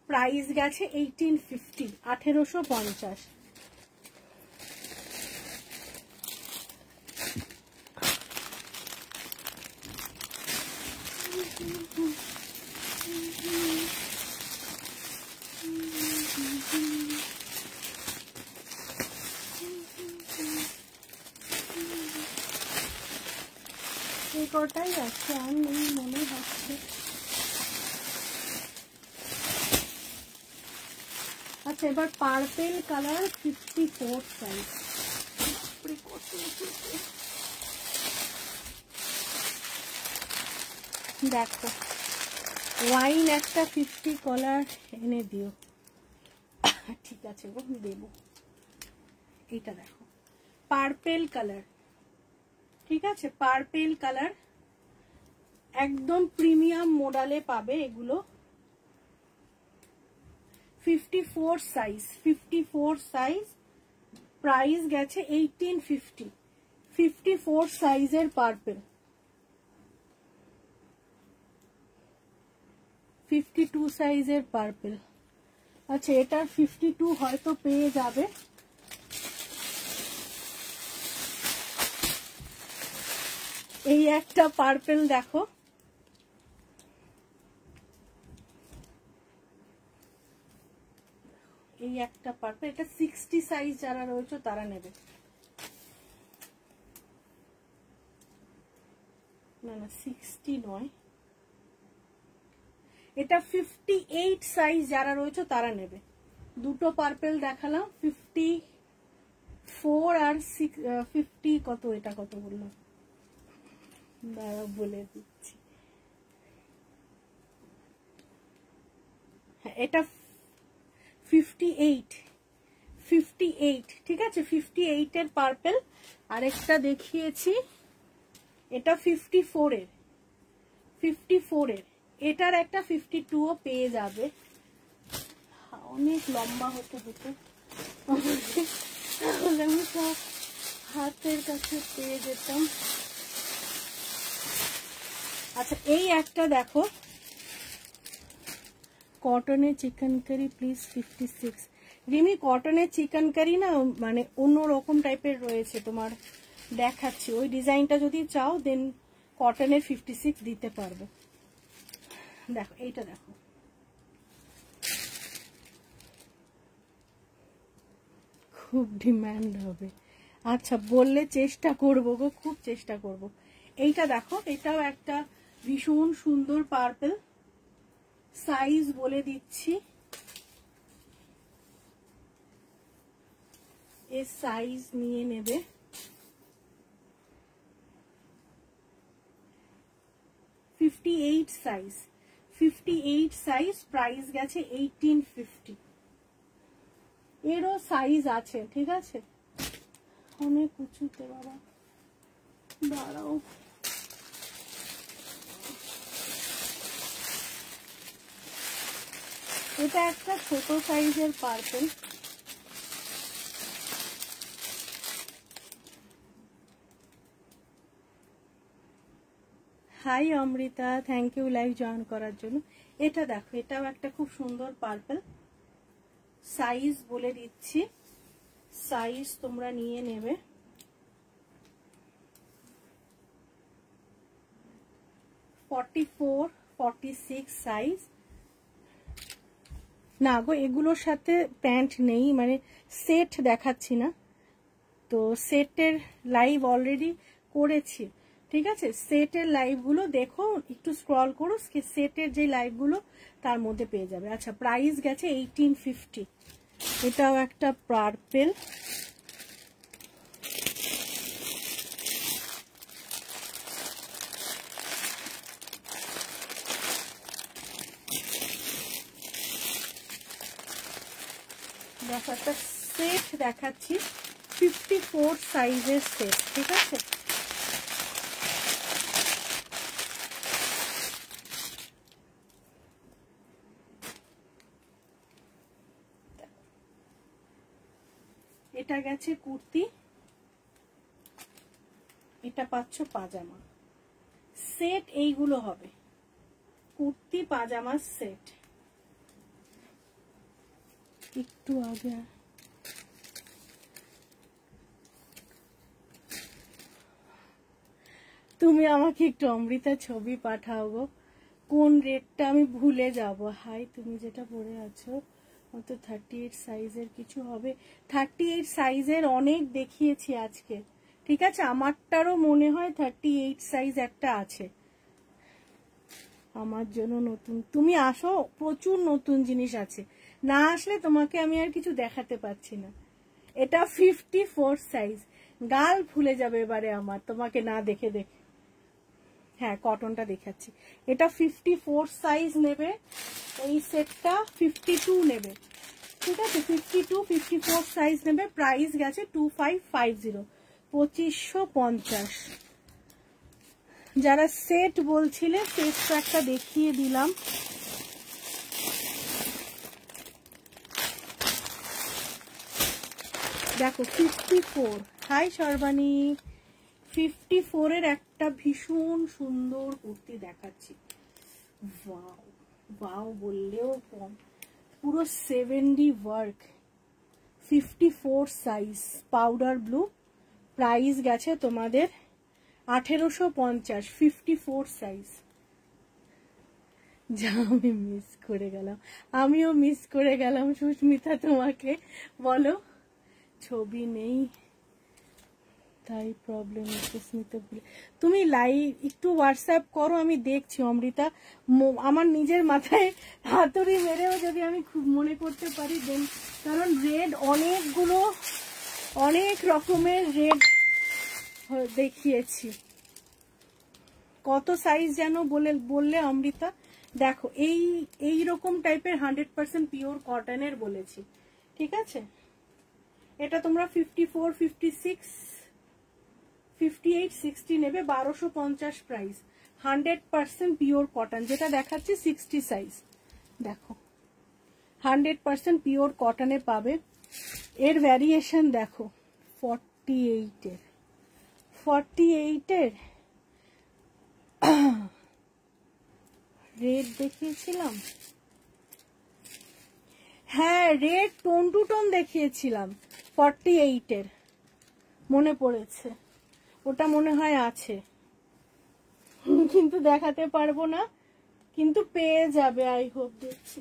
প্রাইস গেছে 1850, 1850। কটাই আছে আর নেই মনে হচ্ছে। আচ্ছা এবার পার্পেল কালার 54 সাইজ। দেখো ওয়াইন একটা 50 কলার এনে দিও। ঠিক আছে গো, দেবো। এটা দেখো পার্পেল কালার, ঠিক আছে, পার্পেল কালার একদম প্রিমিয়াম মডেলে পাবে এগুলো। 54 সাইজ, 54 সাইজ, প্রাইস গেছে 1850। 54 সাইজের পার্পেল। 52 সাইজের পার্পেল। আচ্ছা এটার 52 হয়তো পেয়ে যাবে। এই একটা পার্পেল দেখো, এই একটা পার্পেল। এটা 60 সাইজ যারা রয়েছে তারা নেবে। না না 60 নয়, এটা 58 সাইজ যারা রয়েছে তারা নেবে। দুটো পার্পেল দেখালাম, 54 আর 50 কত, এটা কত বললাম বলে দিচ্ছি। হ্যাঁ এটা 58, 58 ঠিক আছে, 58 এর পার্পেল। আরেকটা দেখিয়েছি, এটা 54 এর, 54 এর। এটার একটা 52ও পেয়ে যাবে। অনেক লম্বা হতে হতে তাহলে আমি সব হাতের কাছে পেয়ে যেতাম। আচ্ছা এই একটা দেখো, কটনের চিকেন কারি প্লিজ 56। রিমি কটনের চিকেন কারি না মানে অন্য রকম টাইপের রয়েছে, তোমার দেখাচ্ছি। ওই ডিজাইনটা যদি চাও দেন কটনের 56 দিতে পারবো। দেখো এইটা দেখো, খুব ডিমান্ড হবে। আচ্ছা বললে চেষ্টা করবো গো, খুব চেষ্টা করব। এইটা দেখো, এটাও একটা ভীষণ সুন্দর পার্পল। সাইজ বলে দিচ্ছি, এর সাইজ নিয়ে নেবে 58 সাইজ, 58 সাইজ, প্রাইস গেছে 1850। এরও সাইজ আছে, ঠিক আছে। অনেক উঁচুতে বাবা, দাঁড়াও। এটা একটা ছোট সাইজের purple. Hi Amrita, thank you live join করার জন্য। এটা দেখো, এটাও একটা খুব সুন্দর পার্পল। সাইজ বলে দিচ্ছি, সাইজ তোমরা নিয়ে নেবে 44, 46 সাইজ। না গো, এগুলোর সাথে প্যান্ট নেই, মানে সেট দেখাচ্ছি না তো। সেটের লাইভ অলরেডি করেছি, ঠিক আছে। সেটের লাইভগুলো দেখো, একটু স্ক্রল করো, সেটের যে লাইভগুলো তার মধ্যে পেয়ে যাবে। আচ্ছা প্রাইস গেছে 1850। এটাও একটা পার্পল। দেখো একটা সেট দেখাচ্ছি, 54 সাইজের সেট, ঠিক আছে। এটা গেছে কুর্তি, এটা পাচ্ছ পাজামা সেট। এইগুলো হবে কুর্তি পাজামা সেট। একটু আগে তুমি আমাকে একটু অমৃতা ছবি পাঠাও গো, কোন রেটটা আমি ভুলে যাব। হাই, তুমি যেটা পরে আছো তো 38 সাইজের কিছু হবে। 38 সাইজের অনেক দেখিয়েছি আজকে, ঠিক আছে। আমারটারও মনে হয় 38 সাইজ একটা আছে আমার জন্য নতুন। তুমি আসো, প্রচুর নতুন জিনিস আছে, না আসলে তোমাকে আমি আর কিছু দেখাতে পারছি না। এটা 54 সাইজ, গাল ফুলে যাবে এবারে আমার তোমাকে না দেখে দেখে। হ্যাঁ কটনটা দেখাচ্ছি, এটা 54 সাইজ নেবে, এই সেটটা 52 নেবে, ঠিক আছে। 52, 54 সাইজ নেবে, প্রাইস গেছে 2550, 2550। যারা সেট বলছিলে সেটটা একটা দেখিয়ে দিলাম। দেখো 54, হাই সর্বাণী, 54 এর একটা ভীষণ সুন্দর কুর্তি দেখাচ্ছি। ওয়াও ওয়াও বললেও কম, পুরো 70 work, 54 size, powder blue, price গেছে তোমাদের 1850, 54 সাইজ। যা আমি মিস করে গেলাম, আমিও মিস করে গেলাম সুস্মিতা। তোমাকে বলো, ছবি নেই তাই প্রবলেম হচ্ছে। স্মিতা বলে তুমি লাইভ একটু হোয়াটসঅ্যাপ করো, আমি দেখছি অমৃতা। আমার নিজের মাথায় হাতুড়ি মেরেও যদি আমি খুব মনে করতে পারি দেন, কারণ রেড অনেকগুলো, অনেক রকমের রেড দেখিয়েছি। কত সাইজ যেন বললে অমৃতা? দেখো এই রকম টাইপের 100% পিওর কটনের বলেছি, ঠিক আছে। এটা তোমরা 54, 56, 58, 60 নেবে, 1250 প্রাইস, 100% পিওর কটন। যেটা দেখাচ্ছি 60 সাইজ, দেখো 100% পিওর কটনে পাবে। এর ভ্যারিয়েশন দেখো 48 এর রেড দেখিয়েছিলাম, হ্যাঁ রেড টোন টু টোন দেখিয়েছিলাম 48-এর, মনে পড়েছে। ওটা মনে হয় আছে, কিন্তু দেখাতে পারবো না, কিন্তু পেয়ে যাবে আই হোপ। দেখছি,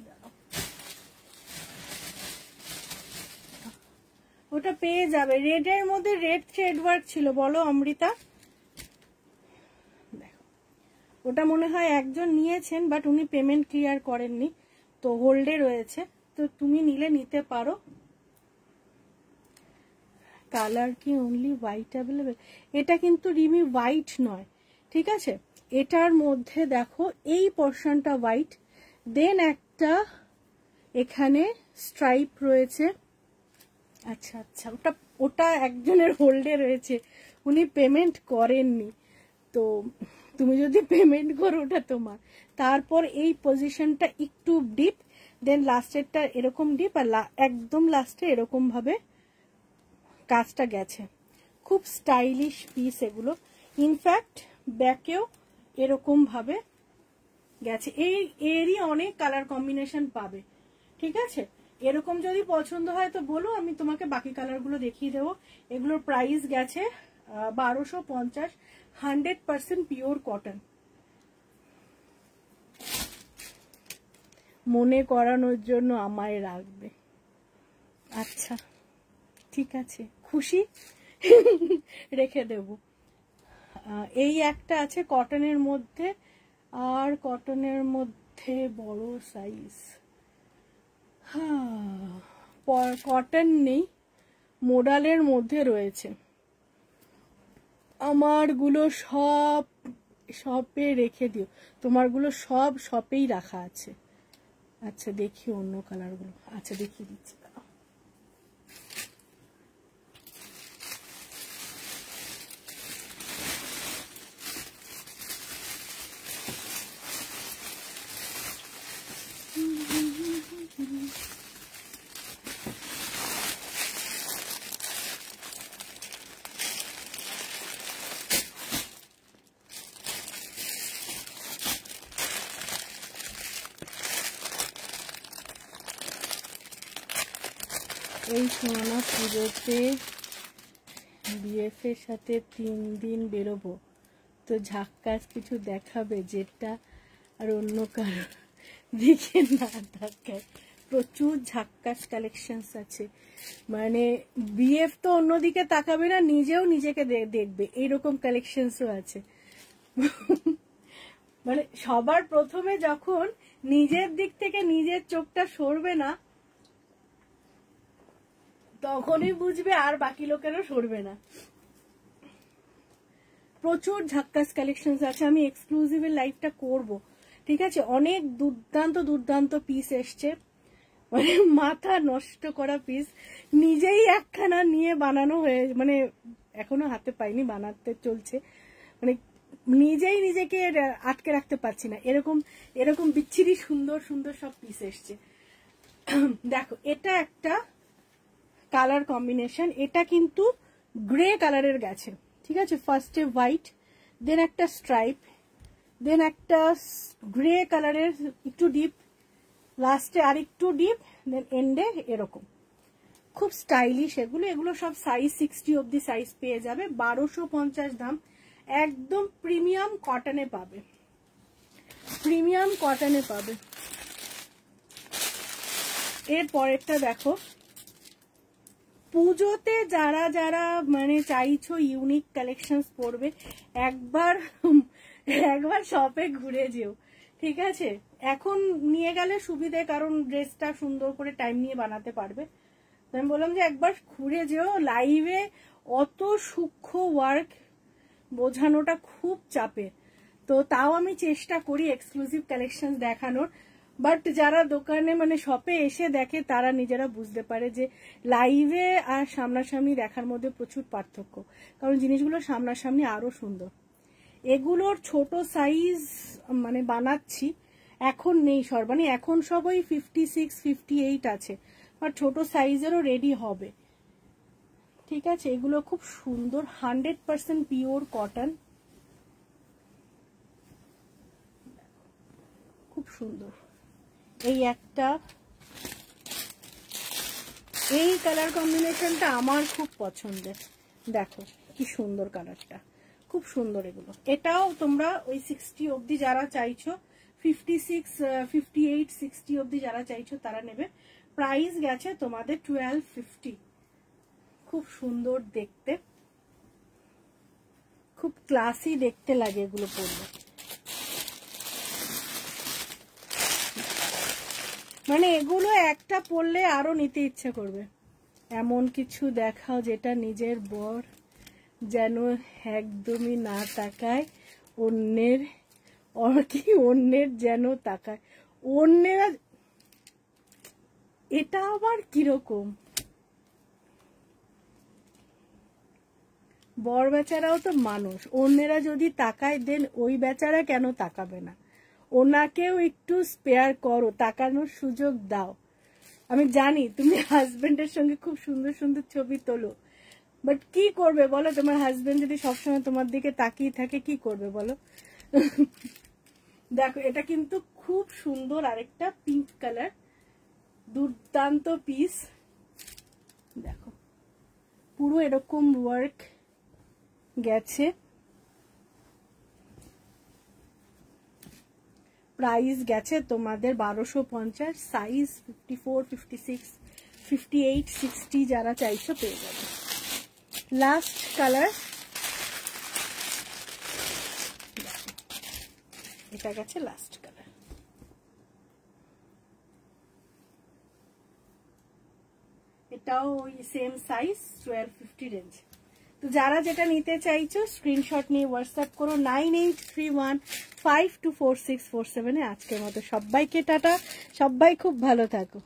ওটা পেয়ে যাবে। রেডের মধ্যে রেড থ্রেড ওয়ার্ক ছিল, বলো অমৃতা। দেখো, ওটা মনে হয় একজন নিয়েছেন, বাট উনি পেমেন্ট ক্লিয়ার করেননি, তো হোল্ডে রয়েছে, তো তুমি নিলে নিতে পারো। কালার কি অনলি হোয়াইট অ্যাভেলেবেল? এটা কিন্তু রিমি হোয়াইট নয়, ঠিক আছে। এটার মধ্যে দেখো এই পোর্শনটা হোয়াইট, দেন একটা এখানে স্ট্রাইপ রয়েছে। আচ্ছা আচ্ছা, ওটা ওটা একজনের হোল্ডে রয়েছে, উনি পেমেন্ট করেননি, তো তুমি যদি পেমেন্ট করো ওটা তোমার। তারপর এই পজিশনটা একটু ডিপ, দেন লাস্টেরটা এরকম ডিপ, আর একদম লাস্টে এরকম ভাবে কাজটা গেছে। খুব স্টাইলিশ পিস এগুলো, ইনফ্যাক্ট ব্যাকেও এরকম ভাবে গেছে। এরই অনেক কালার কম্বিনেশন পাবে, ঠিক আছে। এরকম যদি পছন্দ হয় তো বলো, আমি তোমাকে বাকি কালারগুলো দেখিয়ে দেবো। এগুলোর প্রাইস গেছে 1250, 100% পিওর কটন। মনে করানোর জন্য আমায় রাখবে, আচ্ছা ঠিক আছে, খুশি, রেখে দেব। এই একটা আছে কটনের মধ্যে, আর কটনের মধ্যে বড় সাইজ, কটন নেই, মোডালের মধ্যে রয়েছে। আমারগুলো সব শপে রেখে দিও, তোমারগুলো সব শপেই রাখা আছে। আচ্ছা দেখি অন্য কালারগুলো, আচ্ছা দেখিয়ে দিচ্ছি। এই সোনা পুজোতে বিএফ এর সাথে 3 দিন বেরোবো, তো ঝাক্কাস কিছু দেখাবে যেটা আর অন্য কারো দিকে না দেখায়। প্রচুর ঝাক্কাস কালেকশনস আছে, মানে বিএফ তো অন্যদিকে তাকাবে না, নিজেও নিজেকে দেখবে, এইরকম কালেকশনসও আছে। মানে সবার প্রথমে যখন নিজের দিক থেকে নিজের চোখটা সরবে না, তখনই বুঝবে আর বাকি লোকেরও সরবে না। প্রচুর ঝাক্কাস কালেকশনস আছে, আমি এক্সক্লুসিভের লাইভটা করব, ঠিক আছে। অনেক দুর্দান্ত দুর্দান্ত পিস এসছে, মানে মাথা নষ্ট করা পিস। নিজেই একখানা নিয়ে বানানো হয়ে, মানে এখনো হাতে পাইনি, বানাতে চলছে, মানে নিজেই নিজেকে আটকে রাখতে পারছি না, এরকম এরকম বিচ্ছিরি সুন্দর সুন্দর সব পিস এসছে। দেখো এটা একটা কালার কম্বিনেশন, এটা কিন্তু গ্রে কালারের গেছে, ঠিক আছে। ফার্স্টে হোয়াইট, দেন একটা স্ট্রাইপ, দেন একটা গ্রে কালারের একটু ডিপ, লাস্টে আর একটু ডিপ, দেন এন্ডে এরকম। খুব স্টাইলিশ এগুলো, এগুলো সব সাইজ 60 অব্দি সাইজ পেয়ে যাবে। 1250 দাম, একদম প্রিমিয়াম কটনে পাবে, প্রিমিয়াম কটনে পাবে। এর পরেরটা দেখো, পুজোতে যারা যারা মানে চাইছো ইউনিক কালেকশনস পড়বে, একবার শপে ঘুরে যেও, ঠিক আছে। এখন নিয়ে গেলে সুবিধে, কারণ ড্রেসটা সুন্দর করে টাইম নিয়ে বানাতে পারবে। আমি বললাম যে একবার ঘুরে যেও, লাইভে অত সূক্ষ্ম ওয়ার্ক বোঝানোটা খুব চাপের, তো তাও আমি চেষ্টা করি এক্সক্লুসিভ কালেকশন দেখানোর। বাট যারা দোকানে মানে শপে এসে দেখে তারা নিজেরা বুঝতে পারে যে লাইভে আর সামনাসামনি দেখার মধ্যে প্রচুর পার্থক্য, কারণ জিনিসগুলো সামনাসামনি আরো সুন্দর। এগুলোর ছোট সাইজ মানে বানাচ্ছি, এখন নেই সর্বাণী, এখন সব ওই 56, 58 আছে, আর ছোট সাইজেরও রেডি হবে, ঠিক আছে। এগুলো খুব সুন্দর, 100% পিওর কটন, সুন্দর। এই একটা, এই কালার কম্বিনেশনটা আমার খুব পছন্দের। দেখো কি সুন্দর কালারটা, খুব সুন্দর এগুলো। এটাও তোমরা ওই 60 অবধি যারা চাইছো, 56, 58, 60 অবধি যারা চাইছো তারা নেবে। প্রাইস গেছে তোমাদের 1250। খুব সুন্দর দেখতে, খুব ক্লাসি দেখতে লাগে এগুলো পরলে। মানে এগুলো একটা পরলে আরো নিতে ইচ্ছে করবে। এমন কিছু দেখাও যেটা নিজের বর যেন একদমই না তাকায়, অন্যের অন্যের যেন তাকায়, অন্যেরা। এটা আবার কিরকম? বর বেচারাও তো মানুষ, অন্যেরা যদি তাকায় দেন ওই বেচারা কেন তাকাবে না? ওনাকেও একটু স্পেয়ার করো, তাকানোর সুযোগ দাও। আমি জানি তুমি হাজবেন্ডের সঙ্গে খুব সুন্দর সুন্দর ছবি তোলো, বাট কি করবে বলো? তোমার হাজবেন্ড যদি সবসময় তোমার দিকে তাকিয়ে থাকে কি করবে বলো? দেখো এটা কিন্তু খুব সুন্দর, আরেকটা পিঙ্ক কালার, দুর্দান্ত পিস। দেখো পুরো এরকম ওয়ার্ক গেছে। প্রাইস গেছে তোমাদের 1250। সাইজ 54, 56, 58, 60 যারা চাইছো পেয়ে যাবে। লাস্ট কালার, এটা গেছে লাস্ট কালার। এটাও ওই সেম সাইজ, 1250 রেঞ্জ। তো যারা যেটা নিতে চাইছো স্ক্রিনশট নিয়ে হোয়াটসঅ্যাপ করো 9831524647। আজকের মতো সবাইকে টাটা, সবাই খুব ভালো থাকো।